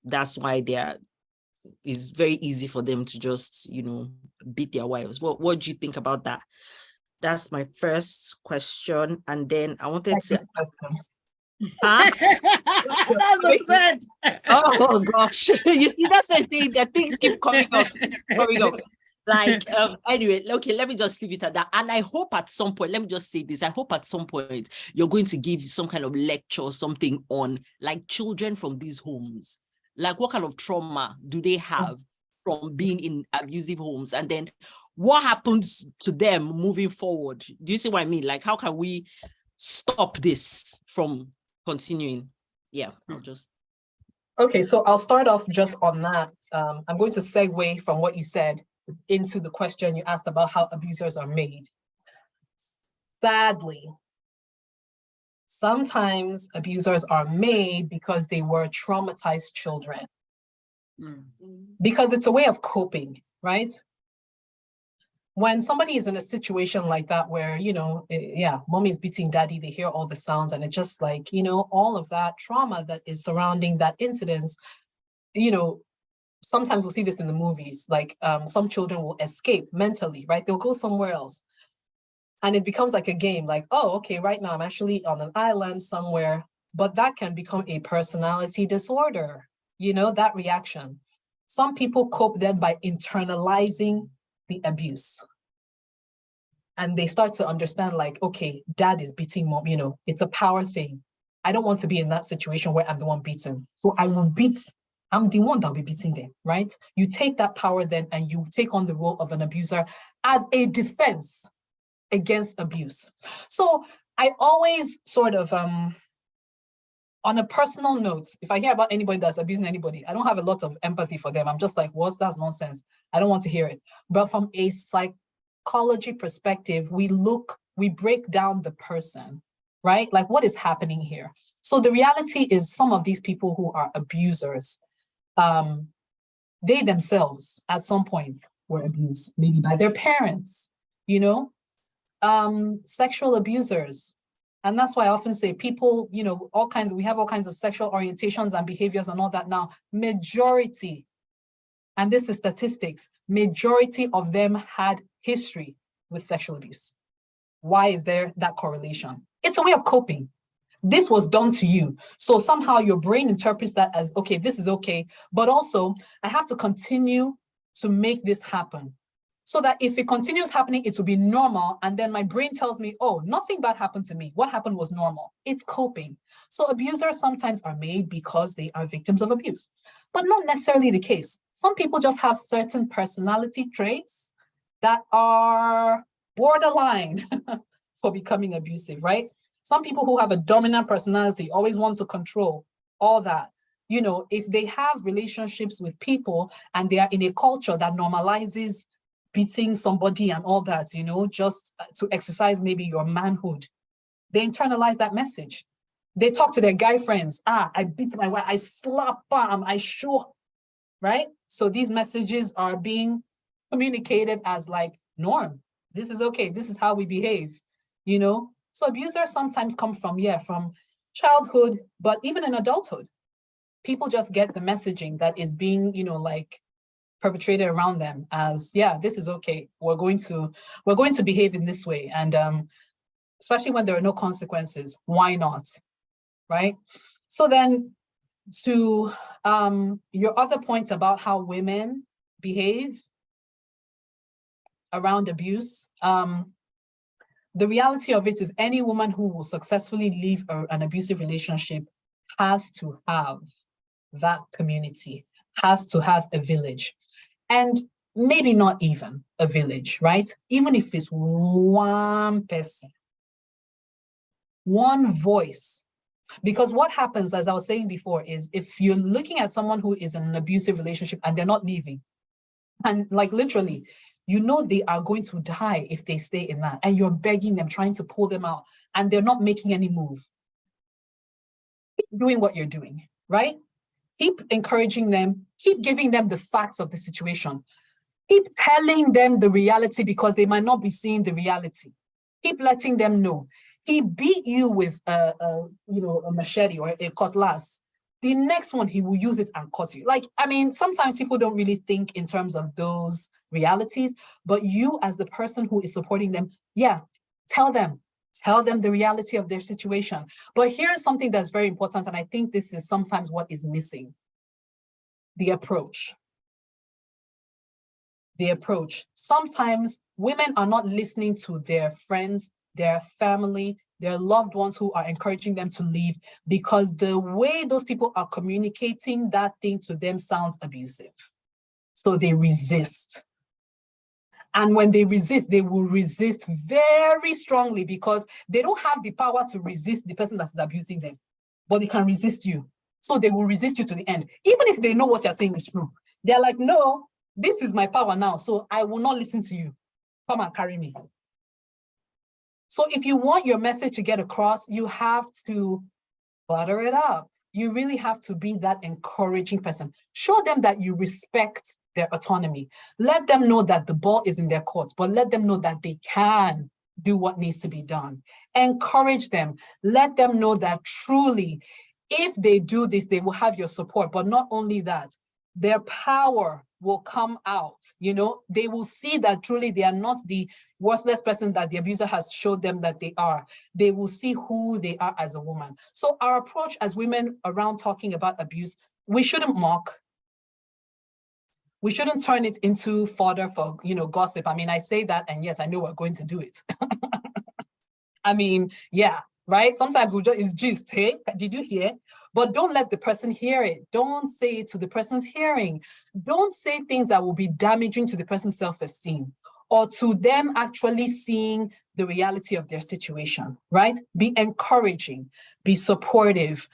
S4: that's why it's very easy for them to just beat their wives. What do you think about that? That's my first question, and then I wanted to ask. Huh?
S1: That's absurd.
S4: Oh gosh, you see, that's the thing, that things keep coming up. Like anyway, okay, let me just leave it at that. And I hope at some point, let me just say this, I hope at some point you're going to give some kind of lecture or something on like children from these homes. Like what kind of trauma do they have from being in abusive homes, and then what happens to them moving forward? Do you see what I mean? Like how can we stop this from continuing? Yeah, I'll just.
S2: Okay, so I'll start off just on that. I'm going to segue from what you said into the question you asked about how abusers are made. Sadly, sometimes abusers are made because they were traumatized children. Because it's a way of coping, right? When somebody is in a situation like that where, mommy is beating daddy, they hear all the sounds, and it's just like, all of that trauma that is surrounding that incident, sometimes we'll see this in the movies, like some children will escape mentally, right? They'll go somewhere else. And it becomes like a game, like, oh, okay, right now I'm actually on an island somewhere, but that can become a personality disorder, that reaction. Some people cope then by internalizing the abuse. And they start to understand like, okay, dad is beating mom, it's a power thing. I don't want to be in that situation where I'm the one beaten. So I'm the one that'll be beating them, right? You take that power then and you take on the role of an abuser as a defense against abuse. So I always sort of, on a personal note, if I hear about anybody that's abusing anybody, I don't have a lot of empathy for them. I'm just like, that's nonsense. I don't want to hear it. But from a psychology perspective, we break down the person, right? Like what is happening here? So the reality is some of these people who are abusers, they themselves at some point were abused, maybe by their parents, sexual abusers. And that's why I often say people, we have all kinds of sexual orientations and behaviors and all that now. Majority, and this is statistics, majority of them had history with sexual abuse. Why is there that correlation? It's a way of coping. This was done to you. So somehow your brain interprets that as, okay, this is okay, but also I have to continue to make this happen. So that if it continues happening, it will be normal. And then my brain tells me, oh, nothing bad happened to me. What happened was normal. It's coping. So abusers sometimes are made because they are victims of abuse, but not necessarily the case. Some people just have certain personality traits that are borderline for becoming abusive, right? Some people who have a dominant personality always want to control all that. You know, if they have relationships with people and they are in a culture that normalizes beating somebody and all that, you know, just to exercise maybe your manhood, they internalize that message. They talk to their guy friends. I beat my wife, I slap him, I show, right? So these messages are being communicated as like norm. This is okay. This is how we behave, you know? So abusers sometimes come from, from childhood, but even in adulthood, people just get the messaging that is being, you know, like perpetrated around them as, this is okay. We're going to behave in this way. And especially when there are no consequences, why not? Right? So then to your other points about how women behave around abuse, the reality of it is any woman who will successfully leave an abusive relationship has to have that community, has to have a village. And maybe not even a village, right? Even if it's one person, one voice. Because what happens, as I was saying before, is if you're looking at someone who is in an abusive relationship and they're not leaving, and like literally, you know they are going to die if they stay in that, and you're begging them, trying to pull them out, and they're not making any move. Keep doing what you're doing, right? Keep encouraging them, keep giving them the facts of the situation. Keep telling them the reality because they might not be seeing the reality. Keep letting them know. He beat you with a machete or a cutlass. The next one, he will use it and cut you. Like, I mean, sometimes people don't really think in terms of those realities, but you as the person who is supporting them, tell them the reality of their situation. But here's something that's very important, and I think this is sometimes what is missing. The approach. The approach. Sometimes women are not listening to their friends, their family, their loved ones who are encouraging them to leave because the way those people are communicating that thing to them sounds abusive. So they resist. And when they resist, they will resist very strongly because they don't have the power to resist the person that is abusing them, but they can resist you. So they will resist you to the end. Even if they know what you're saying is true. They're like, no, this is my power now, so I will not listen to you. Come and carry me. So if you want your message to get across, you have to butter it up. You really have to be that encouraging person. Show them that you respect their autonomy. Let them know that the ball is in their court, but let them know that they can do what needs to be done. Encourage them. Let them know that truly, if they do this, they will have your support. But not only that, their power will come out. You know, they will see that truly they are not the worthless person that the abuser has showed them that they are. They will see who they are as a woman. So our approach as women around talking about abuse, we shouldn't mock. We shouldn't turn it into fodder for, gossip. I mean, I say that, and yes, I know we're going to do it. I mean, right? Sometimes it's gist, hey, did you hear? But don't let the person hear it. Don't say it to the person's hearing. Don't say things that will be damaging to the person's self-esteem or to them actually seeing the reality of their situation, right? Be encouraging, be supportive,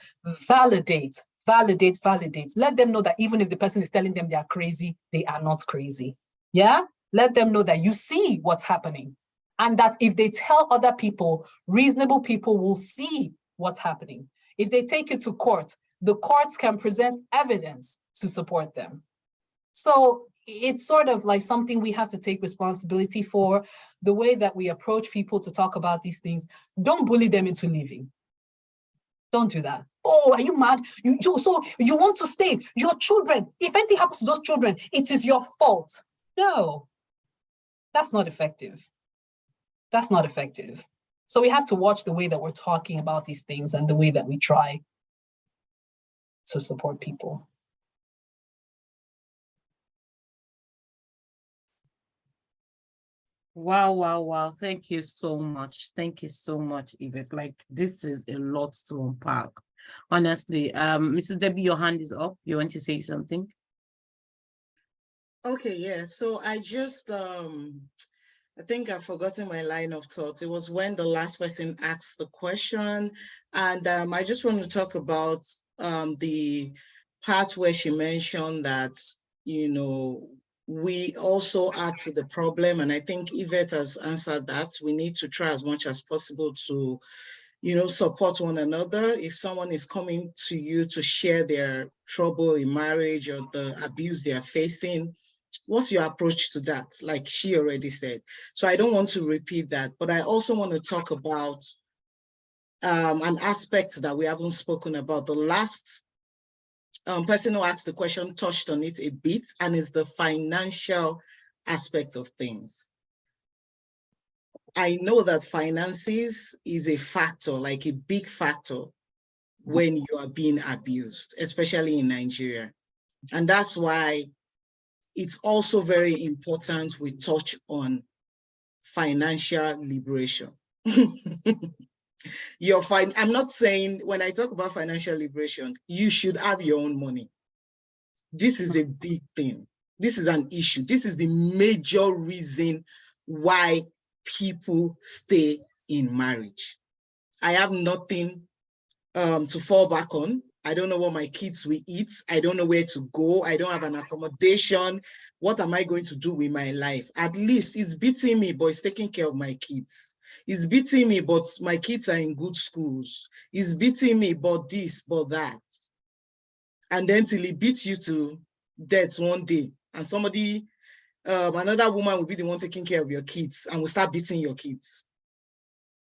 S2: validate. Let them know that even if the person is telling them they are crazy, they are not crazy. Yeah? Let them know that you see what's happening. And that if they tell other people, reasonable people will see what's happening. If they take it to court, the courts can present evidence to support them. So it's sort of like something we have to take responsibility for, the way that we approach people to talk about these things. Don't bully them into leaving. Don't do that. Oh, are you mad? So you want to stay? Your children, if anything happens to those children, it is your fault. No, that's not effective. That's not effective. So we have to watch the way that we're talking about these things and the way that we try to support people.
S1: Wow. Thank you so much. Thank you so much, Yvette. Like, this is a lot to unpack. Honestly, Mrs. Debbie, your hand is up. You want to say something?
S8: Okay, yeah. So I just I think I've forgotten my line of thought. It was when the last person asked the question. And I just want to talk about the part where she mentioned that, you know, we also add to the problem. And I think Yvette has answered that. We need to try as much as possible to, you know, support one another. If someone is coming to you to share their trouble in marriage or the abuse they are facing, what's your approach to that? Like she already said. So I don't want to repeat that, but I also want to talk about an aspect that we haven't spoken about. The last person who asked the question touched on it a bit, and is the financial aspect of things. I know that finances is a factor, like a big factor when you are being abused, especially in Nigeria. And that's why it's also very important we touch on financial liberation. I'm not saying when I talk about financial liberation, you should have your own money. This is a big thing. This is an issue. This is the major reason why people stay in marriage. I have nothing to fall back on. I don't know what my kids will eat. I don't know where to go. I don't have an accommodation. What am I going to do with my life? At least it's beating me, but it's taking care of my kids. It's beating me, but my kids are in good schools. It's beating me, but this, but that. And then till it beats you to death one day, and somebody, another woman will be the one taking care of your kids and will start beating your kids.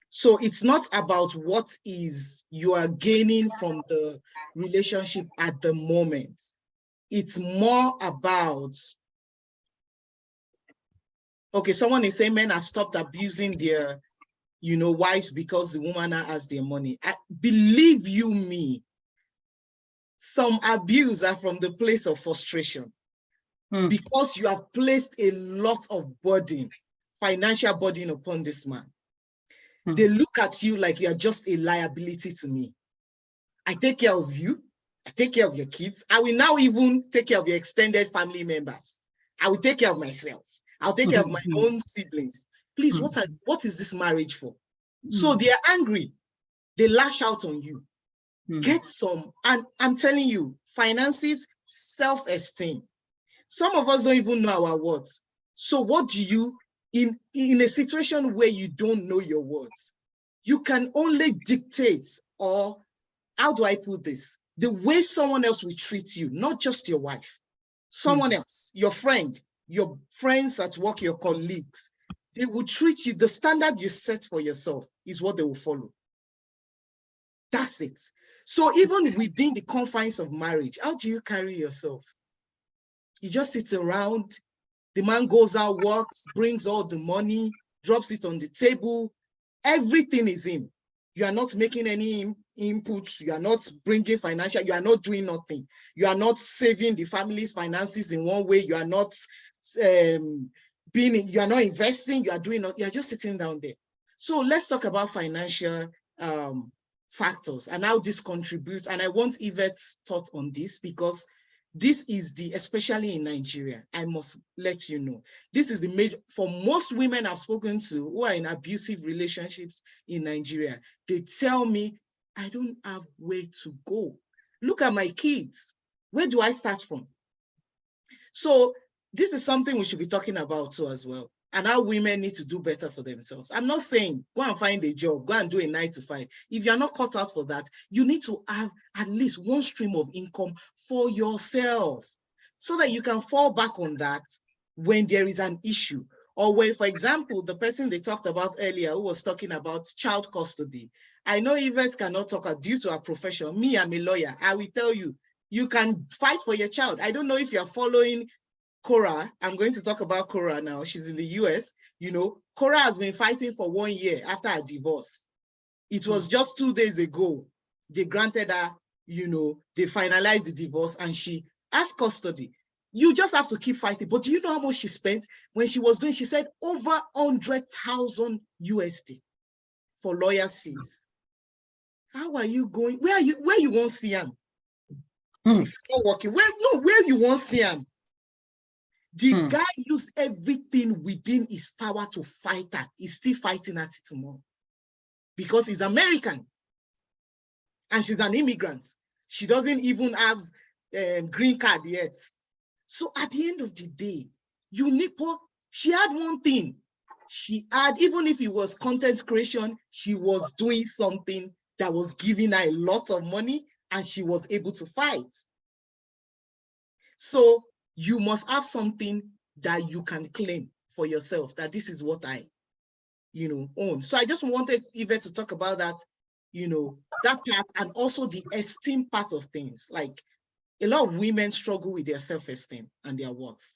S8: So it's not about what is you are gaining from the relationship at the moment. It's more about, okay, someone is saying men have stopped abusing their, you know, wives because the woman now has their money. Believe you me, some abuse are from the place of frustration because you have placed a lot of burden, financial burden upon this man. They look at you like you are just a liability to me. I take care of you. I take care of your kids. I will now even take care of your extended family members. I will take care of myself. I'll take care of my own siblings. Please, what is this marriage for? So they are angry. They lash out on you. Get some. And I'm telling you, finances, self-esteem. Some of us don't even know our words. So what do you, in a situation where you don't know your words, you can only dictate, or how do I put this? The way someone else will treat you, not just your wife, someone else, your friend, your friends at work, your colleagues, they will treat you, the standard you set for yourself is what they will follow. That's it. So even within the confines of marriage, how do you carry yourself? You just sit around, the man goes out, works, brings all the money, drops it on the table, everything is him. You are not making any inputs, you are not bringing financial, you are not doing nothing. You are not saving the family's finances in one way, you are not you are not investing, you are doing, you are just sitting down there. So let's talk about financial factors and how this contributes. And I want Yvette's thought on this, because this is the, especially in Nigeria, I must let you know, this is the major, for most women I've spoken to who are in abusive relationships in Nigeria, they tell me, I don't have where to go. Look at my kids. Where do I start from? So this is something we should be talking about too as well, and how women need to do better for themselves. I'm not saying go and find a job, go and do a 9 to 5. If you're not cut out for that, you need to have at least one stream of income for yourself so that you can fall back on that when there is an issue. Or when, for example, the person they talked about earlier who was talking about child custody. I know Yvette cannot talk due to her profession. Me, I'm a lawyer. I will tell you, you can fight for your child. I don't know if you're following Cora. I'm going to talk about Cora now. She's in the US. You know, Cora has been fighting for 1 year after her divorce. It was just 2 days ago. They granted her, you know, they finalized the divorce and she has custody. You just have to keep fighting. But do you know how much she spent when she was doing? She said over 100,000 USD for lawyers' fees. How are you going? Where you won't see him? If you're not working, where you won't see him? The guy used everything within his power to fight her. He's still fighting her tomorrow because he's American and she's an immigrant. She doesn't even have a green card yet. So at the end of the day, Unipo, she had one thing. She had, even if it was content creation, she was doing something that was giving her a lot of money and she was able to fight. So you must have something that you can claim for yourself, that this is what I, own. So I just wanted Yvette to talk about that, that part, and also the esteem part of things. Like, a lot of women struggle with their self-esteem and their worth.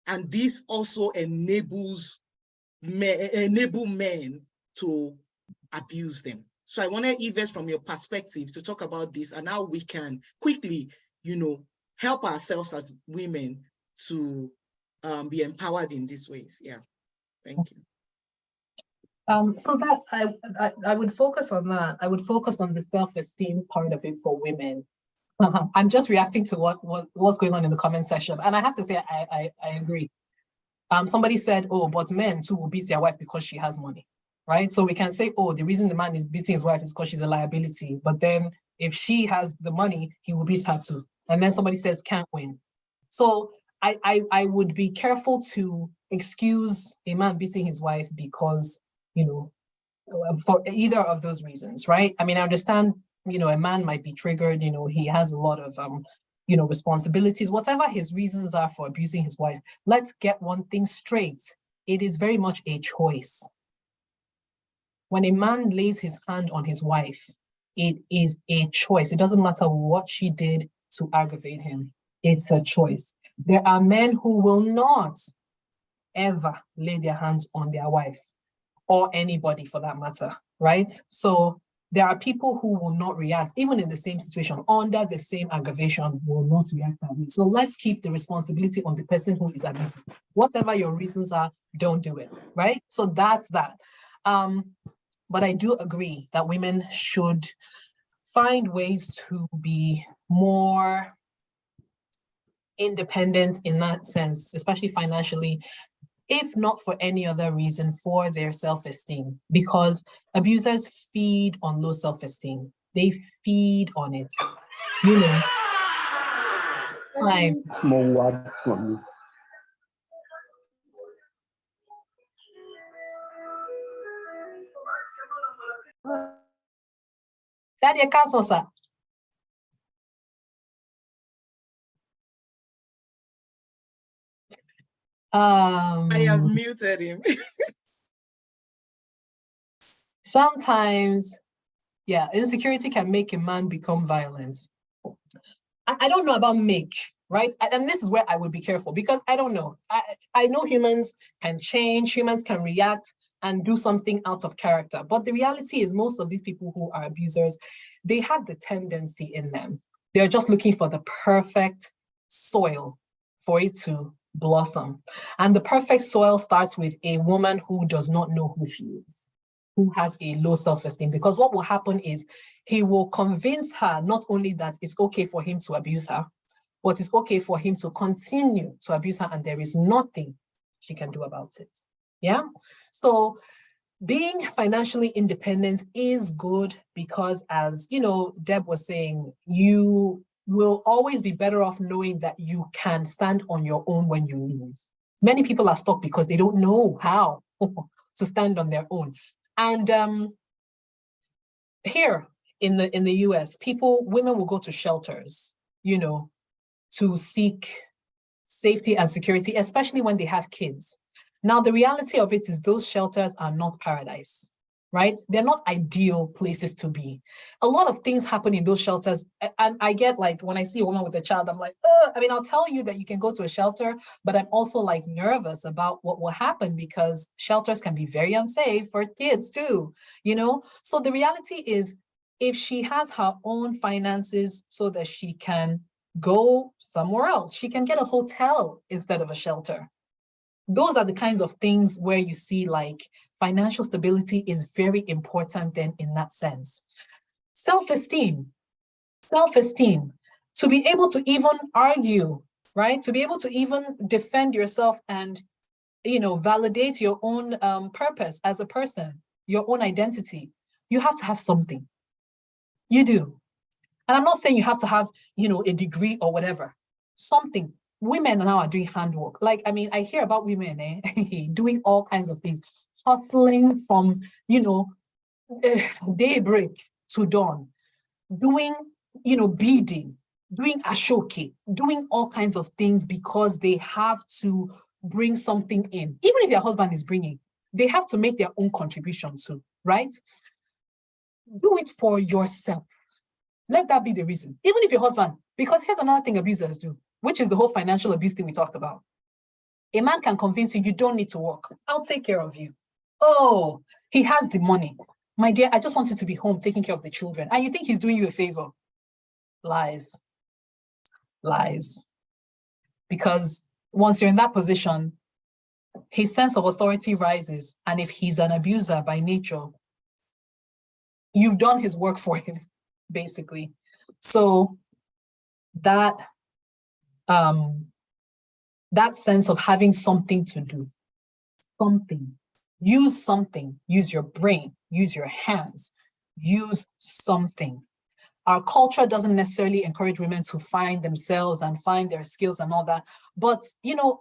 S8: And this also enables men to abuse them. So I wanted Yvette, from your perspective, to talk about this and how we can quickly, help ourselves as women to be empowered in these ways. Yeah, thank you.
S2: So that I would focus on that. I would focus on the self-esteem part of it for women. I'm just reacting to what's going on in the comment section, and I have to say I agree. Somebody said, "Oh, but men too will beat their wife because she has money," right? So we can say, "Oh, the reason the man is beating his wife is because she's a liability," but then if she has the money, he will beat her too. And then somebody says, "Can't win." So I would be careful to excuse a man beating his wife because, for either of those reasons, right? I mean, I understand, a man might be triggered, he has a lot of, responsibilities, whatever his reasons are for abusing his wife. Let's get one thing straight. It is very much a choice. When a man lays his hand on his wife, it is a choice. It doesn't matter what she did to aggravate him. It's a choice. There are men who will not ever lay their hands on their wife, or anybody for that matter, right? So there are people who will not react, even in the same situation, under the same aggravation, will not react that way. So let's keep the responsibility on the person who is abusing. Whatever your reasons are, don't do it, right? So that's that. But I do agree that women should find ways to be more independent in that sense, especially financially, if not for any other reason, for their self-esteem, because abusers feed on low self-esteem. They feed on it. Times. Daddy, sir.
S8: I have muted him.
S2: Sometimes, yeah, insecurity can make a man become violent. I don't know about make, right? And this is where I would be careful, because I don't know. I know humans can change, humans can react and do something out of character. But the reality is, most of these people who are abusers, they have the tendency in them. They're just looking for the perfect soil for it to blossom. And the perfect soil starts with a woman who does not know who she is, who has a low self-esteem, because what will happen is he will convince her not only that it's okay for him to abuse her, but it's okay for him to continue to abuse her, and there is nothing she can do about it. Yeah. So being financially independent is good because, as Deb was saying, you will always be better off knowing that you can stand on your own when you leave. Many people are stuck because they don't know how to stand on their own. And here in the US, women will go to shelters, to seek safety and security, especially when they have kids. Now, the reality of it is those shelters are not paradise, right? They're not ideal places to be. A lot of things happen in those shelters. And I get, like, when I see a woman with a child, I'm like, I'll tell you that you can go to a shelter, but I'm also like nervous about what will happen, because shelters can be very unsafe for kids too, So the reality is, if she has her own finances so that she can go somewhere else, she can get a hotel instead of a shelter. Those are the kinds of things where you see, like, financial stability is very important then in that sense. Self-esteem, to be able to even argue right? To be able to even defend yourself and, validate your own purpose as a person, your own identity, you have to have something. You do. And I'm not saying you have to have, a degree or whatever. Something. Women now are doing handwork. Like, I hear about women doing all kinds of things, hustling from, daybreak to dawn, doing, beading, doing ashoke, doing all kinds of things because they have to bring something in. Even if their husband is bringing, they have to make their own contribution too, right? Do it for yourself. Let that be the reason. Even if your husband, because here's another thing abusers do, which is the whole financial abuse thing we talked about. A man can convince you don't need to work. I'll take care of you. Oh, he has the money. My dear, I just want you to be home taking care of the children. And you think he's doing you a favor? Lies. Lies. Because once you're in that position, his sense of authority rises. And if he's an abuser by nature, you've done his work for him, basically. So that sense of having something to do, use something, use your brain, use your hands, use something. Our culture doesn't necessarily encourage women to find themselves and find their skills and all that. But,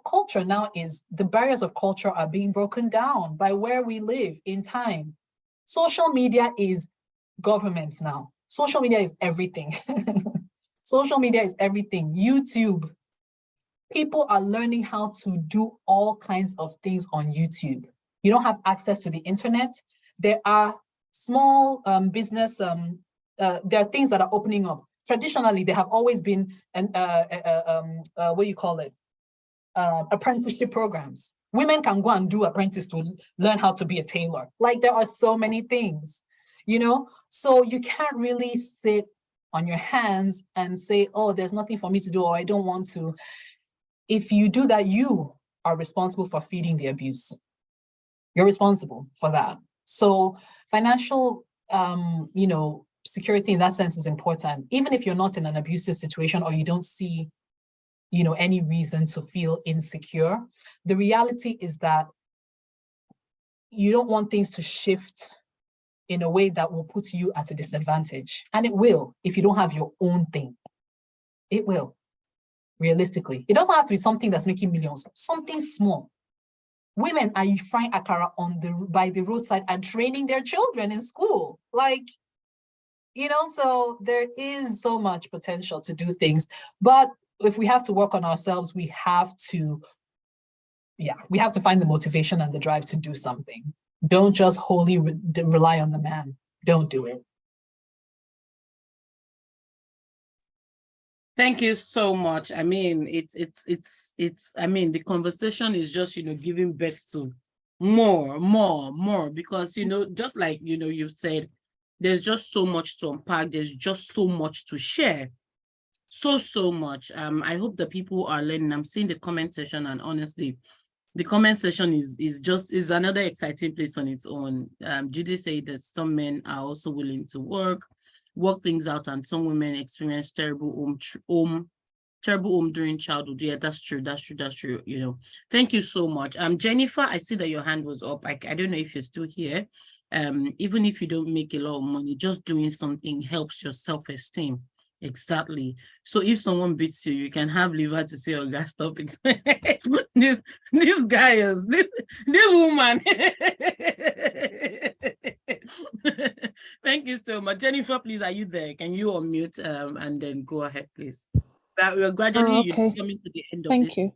S2: culture now the barriers of culture are being broken down by where we live in time. Social media is government now. Social media is everything. Social media is everything. YouTube. People are learning how to do all kinds of things on YouTube. You don't have access to the internet. There are small business, there are things that are opening up. Traditionally, there have always been apprenticeship programs. Women can go and do apprentice to learn how to be a tailor. Like, there are so many things, so you can't really sit on your hands and say, oh, there's nothing for me to do, or I don't want to. If you do that, you are responsible for feeding the abuse. You're responsible for that. So financial, security in that sense is important. Even if you're not in an abusive situation or you don't see, any reason to feel insecure, the reality is that you don't want things to shift in a way that will put you at a disadvantage. And it will, if you don't have your own thing. It will, realistically. It doesn't have to be something that's making millions, something small. Women are frying akara by the roadside and training their children in school. Like, so there is so much potential to do things. But if we have to work on ourselves, we have to find the motivation and the drive to do something. Don't just wholly rely on the man. Don't do it.
S1: Thank you so much. The conversation is just, giving birth to more, because, just like, you've said, there's just so much to unpack. There's just so much to share. So much. I hope the people are learning. I'm seeing the comment section, and honestly, the comment section is another exciting place on its own. Judy said that some men are also willing to work things out, and some women experience terrible home during childhood. Yeah, that's true. Thank you so much. Jennifer, I see that your hand was up. I don't know if you're still here. Even if you don't make a lot of money, just doing something helps your self-esteem. Exactly. So if someone beats you, you can have liver to say, oh, guys, stop it. this guy is this woman. Thank you so much. Jennifer, please, are you there? Can you unmute and then go ahead, please? We're gradually coming to the end of this session.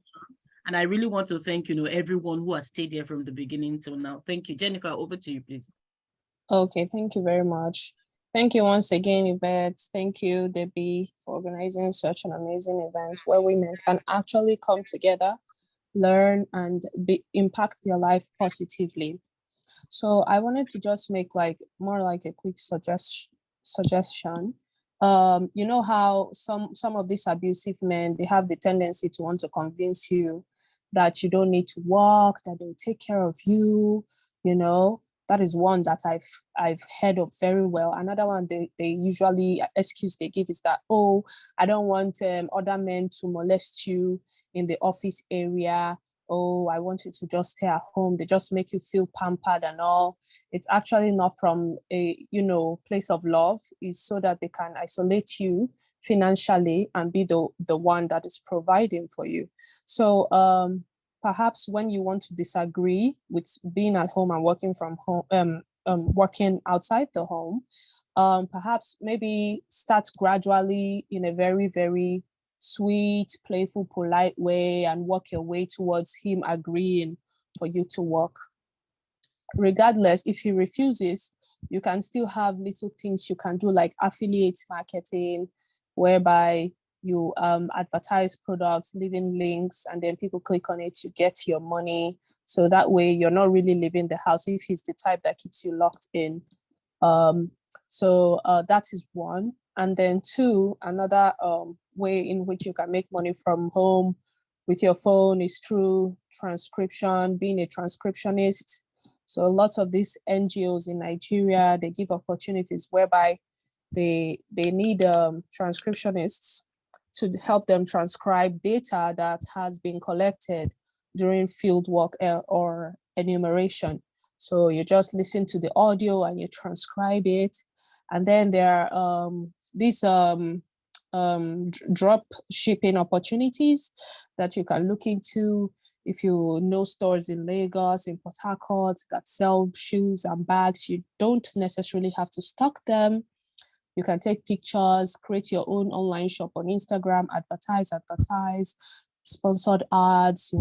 S1: And I really want to thank, everyone who has stayed here from the beginning till now. Thank you. Jennifer, over to you, please.
S3: Okay, thank you very much. Thank you once again, Yvette. Thank you, Debbie, for organizing such an amazing event where women can actually come together, learn, and impact their life positively. So I wanted to just make more like a quick suggestion. You know how some of these abusive men, they have the tendency to want to convince you that you don't need to work, that they'll take care of you, That is one that I've heard of very well. Another one they usually excuse they give is that, oh, I don't want other men to molest you in the office area. Oh, I want you to just stay at home. They just make you feel pampered and all. It's actually not from a, place of love. It's so that they can isolate you financially and be the one that is providing for you. So perhaps when you want to disagree with being at home and working from home, working outside the home, perhaps maybe start gradually in a very, very sweet, playful, polite way and work your way towards him agreeing for you to work. Regardless, if he refuses, you can still have little things you can do, like affiliate marketing, whereby you advertise products, leaving links, and then people click on it, you get your money. So that way you're not really leaving the house if he's the type that keeps you locked in. So that is one. And then two, another way in which you can make money from home with your phone is through transcription, being a transcriptionist. So lots of these NGOs in Nigeria, they give opportunities whereby they need transcriptionists to help them transcribe data that has been collected during field work or enumeration. So you just listen to the audio and you transcribe it. And then there are these drop shipping opportunities that you can look into. If you know stores in Lagos, in Port Harcourt that sell shoes and bags, you don't necessarily have to stock them. You can take pictures, create your own online shop on Instagram, advertise, sponsored ads,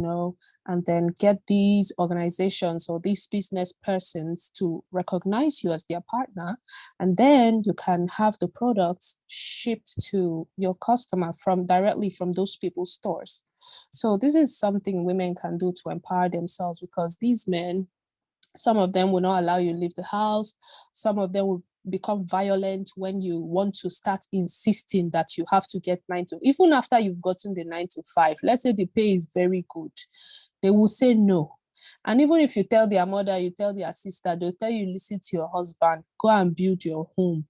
S3: and then get these organizations or these business persons to recognize you as their partner. And then you can have the products shipped to your customer directly from those people's stores. So this is something women can do to empower themselves, because these men, some of them will not allow you to leave the house. Some of them will become violent when you want to start insisting that you have to get 9 to, even after you've gotten the 9 to 5, let's say the pay is very good, they will say no. And even if you tell their mother, you tell their sister, they'll tell you, listen to your husband, go and build your home.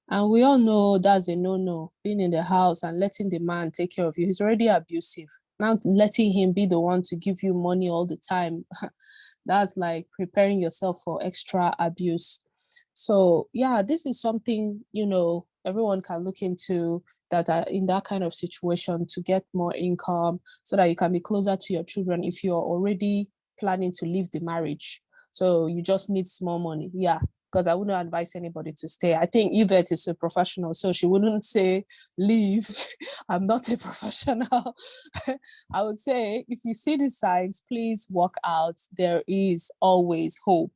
S3: And we all know that's a no-no, being in the house and letting the man take care of you. He's already abusive. Now letting him be the one to give you money all the time, that's like preparing yourself for extra abuse. So yeah, this is something, everyone can look into, that are in that kind of situation, to get more income so that you can be closer to your children if you're already planning to leave the marriage. So you just need small money. Yeah, because I wouldn't advise anybody to stay. I think Yvette is a professional, so she wouldn't say leave. I'm not a professional. I would say, if you see the signs, please walk out. There is always hope.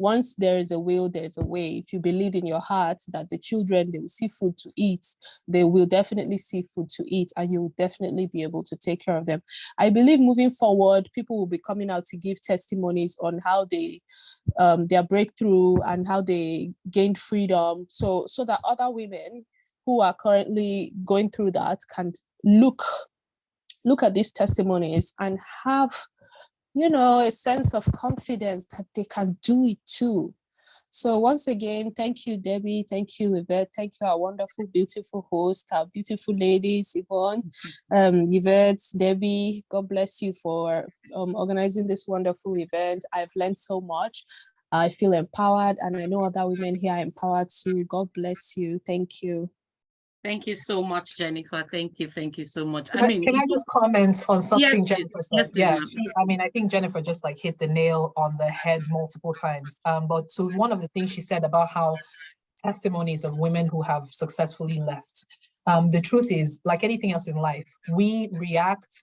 S3: Once there is a will, there's a way. If you believe in your heart that the children, they will see food to eat, they will definitely see food to eat, and you will definitely be able to take care of them. I believe moving forward, people will be coming out to give testimonies on how they, their breakthrough and how they gained freedom. So that other women who are currently going through that can look at these testimonies and have, a sense of confidence that they can do it too. So once again, thank you, Debbie. Thank you, Yvette. Thank you, our wonderful, beautiful host, our beautiful ladies, Yvonne, Yvette, Debbie. God bless you for organizing this wonderful event. I've learned so much. I feel empowered, and I know other women here are empowered too. God bless you. Thank you.
S1: Thank you so much, Jennifer. Thank you so much.
S2: Can I just comment on something Jennifer said?
S1: Yes,
S2: I think Jennifer just hit the nail on the head multiple times. But to one of the things she said about how testimonies of women who have successfully left. The truth is, like anything else in life, we react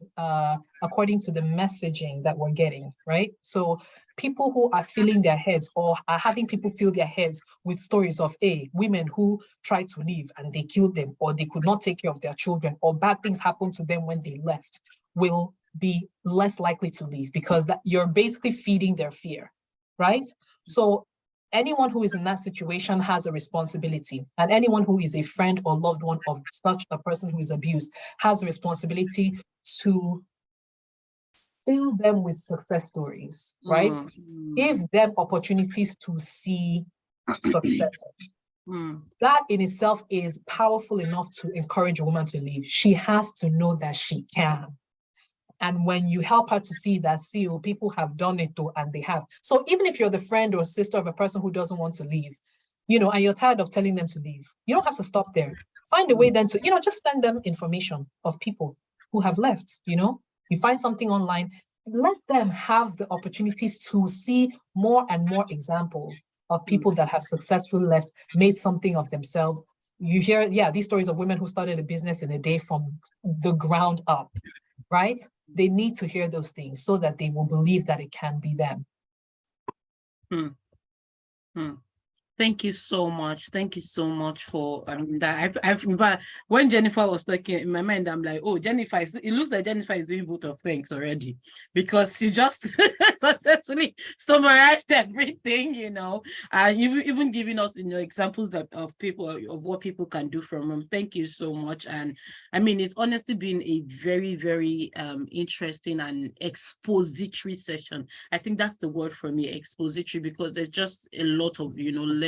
S2: according to the messaging that we're getting, right? So people who are filling their heads or are having people fill their heads with stories of women who tried to leave and they killed them, or they could not take care of their children, or bad things happened to them when they left, will be less likely to leave, because that you're basically feeding their fear, right? So anyone who is in that situation has a responsibility, and anyone who is a friend or loved one of such a person who is abused has a responsibility to fill them with success stories, right? Give them opportunities to see successes. That in itself is powerful enough to encourage a woman to leave. She has to know that she can. And when you help her to see that, see, oh, people have done it too, and they have. So even if you're the friend or sister of a person who doesn't want to leave, you know, and you're tired of telling them to leave, you don't have to stop there. Find a way then to, you know, just send them information of people who have left, you know. You find something online, let them have the opportunities to see more and more examples of people that have successfully left, made something of themselves. You hear, yeah, these stories of women who started a business in a day from the ground up, right? They need to hear those things so that they will believe that it can be them.
S1: Thank you so much. Thank you so much for that. But when Jennifer was talking in my mind, I'm like, oh, Jennifer, it looks like Jennifer is doing vote of thanks already, because she just successfully summarized everything, you know, and even giving us, you know, examples of people, of what people can do from them. Thank you so much. And I mean, it's honestly been a very, very interesting and expository session. I think that's the word for me, expository, because there's just a lot of, you know, learning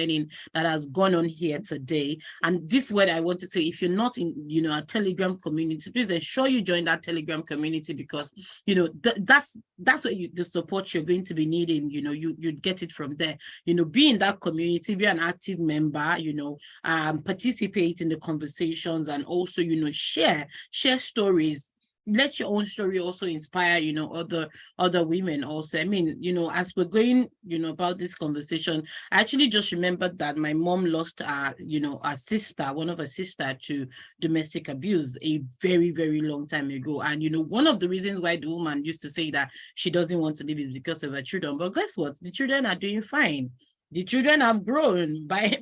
S1: that has gone on here today. And this word I want to say, if you're not in, you know, a Telegram community, please ensure you join that Telegram community, because, you know, that's what the support you're going to be needing, you know, you'd get it from there. You know, be in that community, be an active member, you know, participate in the conversations, and also, you know, share stories. Let your own story also inspire, you know, other women also. I mean, you know, as we're going, you know, about this conversation, I actually just remembered that my mom lost you know, a sister, one of her sister, to domestic abuse a very, very long time ago. And, you know, one of the reasons why the woman used to say that she doesn't want to live is because of her children. But guess what? The children are doing fine. The children have grown by,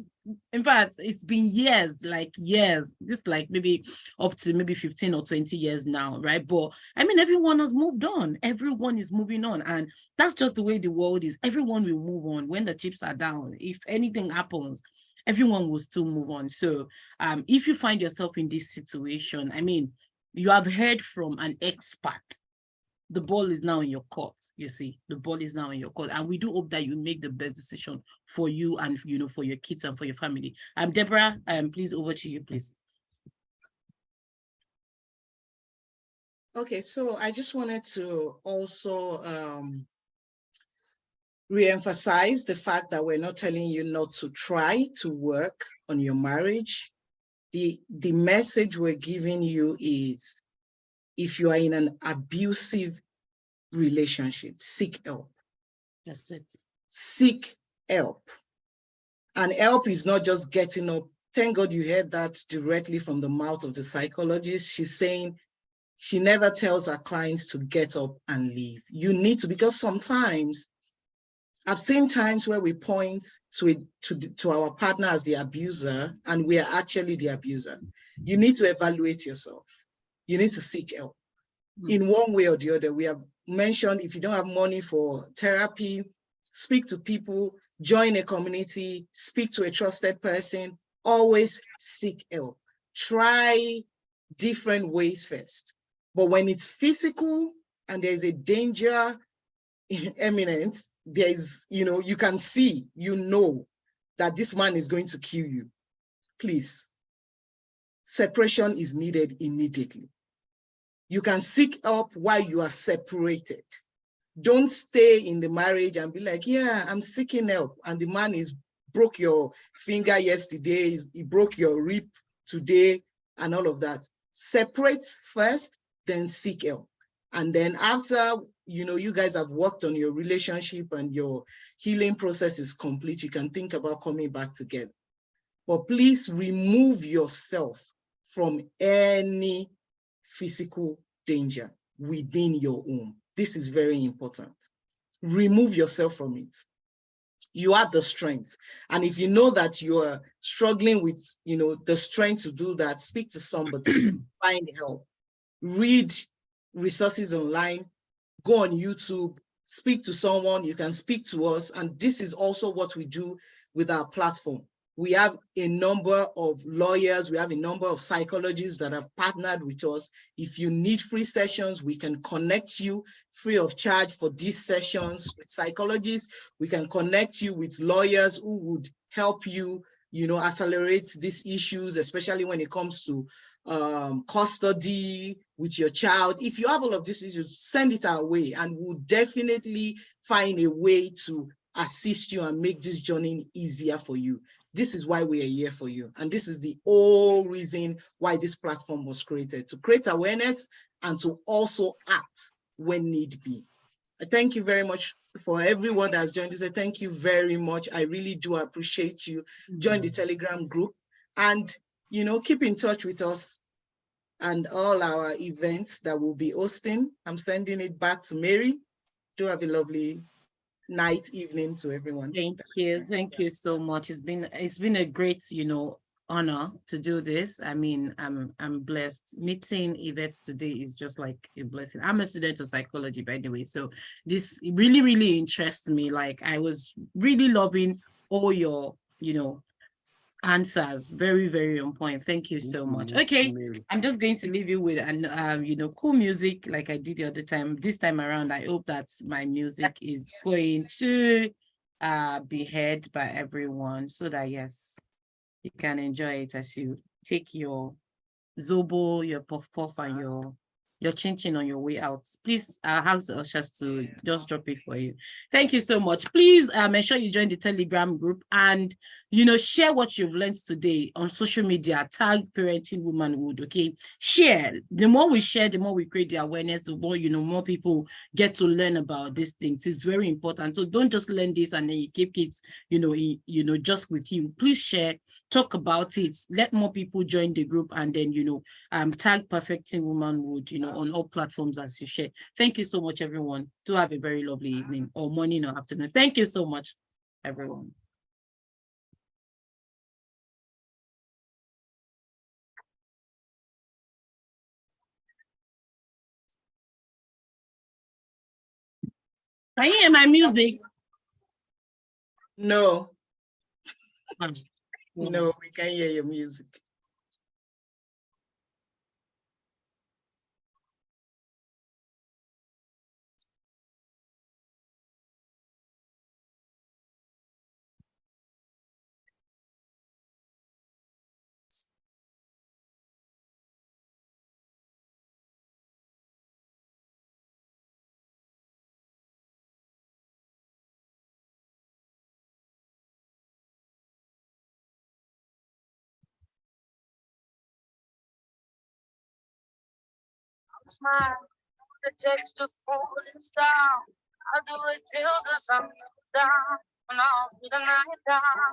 S1: in fact, it's been years, this like maybe up to maybe 15 or 20 years now, right? But I mean, everyone has moved on. Everyone is moving on. And that's just the way the world is. Everyone will move on when the chips are down. If anything happens, everyone will still move on. So if you find yourself in this situation, I mean, you have heard from an expert. The ball is now in your court. You see, the ball is now in your court, and we do hope that you make the best decision for you and, you know, for your kids and for your family. Deborah, please, over to you, please.
S8: Okay, so I just wanted to also re-emphasize the fact that we're not telling you not to try to work on your marriage. The message we're giving you is, if you are in an abusive relationship, seek help.
S1: That's it.
S8: Seek help. And help is not just getting up. Thank God you heard that directly from the mouth of the psychologist. She's saying she never tells her clients to get up and leave. You need to, because sometimes I've seen times where we point to our partner as the abuser, and we are actually the abuser. You need to evaluate yourself. You need to seek help in one way or the other. We have mentioned, if you don't have money for therapy, speak to people, join a community, speak to a trusted person, always seek help. Try different ways first. But when it's physical and there's a danger imminent, there's, you know, you can see, you know that this man is going to kill you. Please, separation is needed immediately. You can seek help while you are separated. Don't stay in the marriage and be like, yeah, I'm seeking help. And the man broke your finger yesterday, he broke your rib today, and all of that. Separate first, then seek help. And then after, you know, you guys have worked on your relationship and your healing process is complete, you can think about coming back together. But please remove yourself from any physical danger within your home. This is very important. Remove yourself from it. You have the strength. And if you know that you are struggling with, you know, the strength to do that, speak to somebody, find help, read resources online, go on YouTube, speak to someone, you can speak to us. And this is also what we do with our platform. We have a number of lawyers, we have a number of psychologists that have partnered with us. If you need free sessions, we can connect you free of charge for these sessions with psychologists. We can connect you with lawyers who would help you, accelerate these issues, especially when it comes to custody with your child. If you have all of these issues, send it our way and we'll definitely find a way to assist you and make this journey easier for you. This is why we are here for you. And this is the whole reason why this platform was created, to create awareness and to also act when need be. I thank you very much for everyone that has joined us. Thank you very much. I really do appreciate you. Join the Telegram group and, keep in touch with us and all our events that we'll be hosting. I'm sending it back to Mary. Do have a lovely night, evening to everyone.
S1: Thank you so much. It's been a great, honor to do this. I mean, I'm blessed. Meeting Yvette today is just like a blessing. I'm a student of psychology, by the way, so this really, really interests me. Like, I was really loving all your, answers. Very, very on point. Thank you so much. Okay, I'm just going to leave you with cool music like I did the other time. This time around, I hope that my music is going to be heard by everyone so that yes, you can enjoy it as you take your zobo, your puff puff, and your chin chin on your way out. Please ask the ushers to just drop it for you. Thank you so much. Please make sure you join the Telegram group and share what you've learned today on social media. Tag Parenting Womanhood. Okay, share. The more we share, the more we create the awareness. The more more people get to learn about these things. It's very important. So don't just learn this and then you keep it just with you. Please share, talk about it, let more people join the group, and then tag Perfecting Womanhood on all platforms as you share. Thank you so much, everyone. Do have a very lovely evening or morning or afternoon. Thank you so much, everyone. Can you hear my music?
S8: No. No, we can't hear your music.
S9: Smile, the text of falling star. I'll do it till the sun goes down. And I'll put the night down.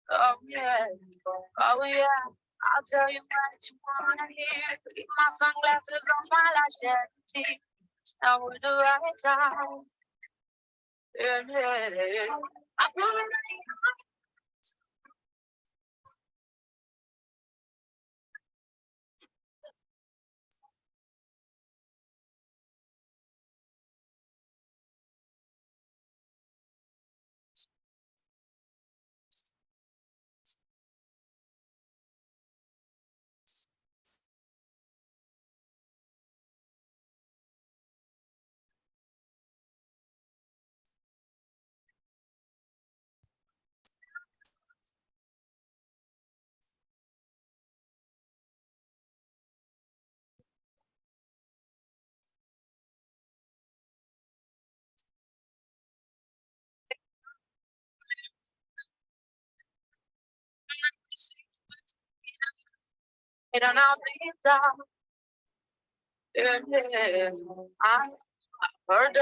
S9: Oh yeah, oh yeah. I'll tell you what you wanna hear. Keep my sunglasses on while I shed the tears. Now we're the right time. Yeah, yeah. I put the night on. And I'll leave down. Yeah, yeah. I heard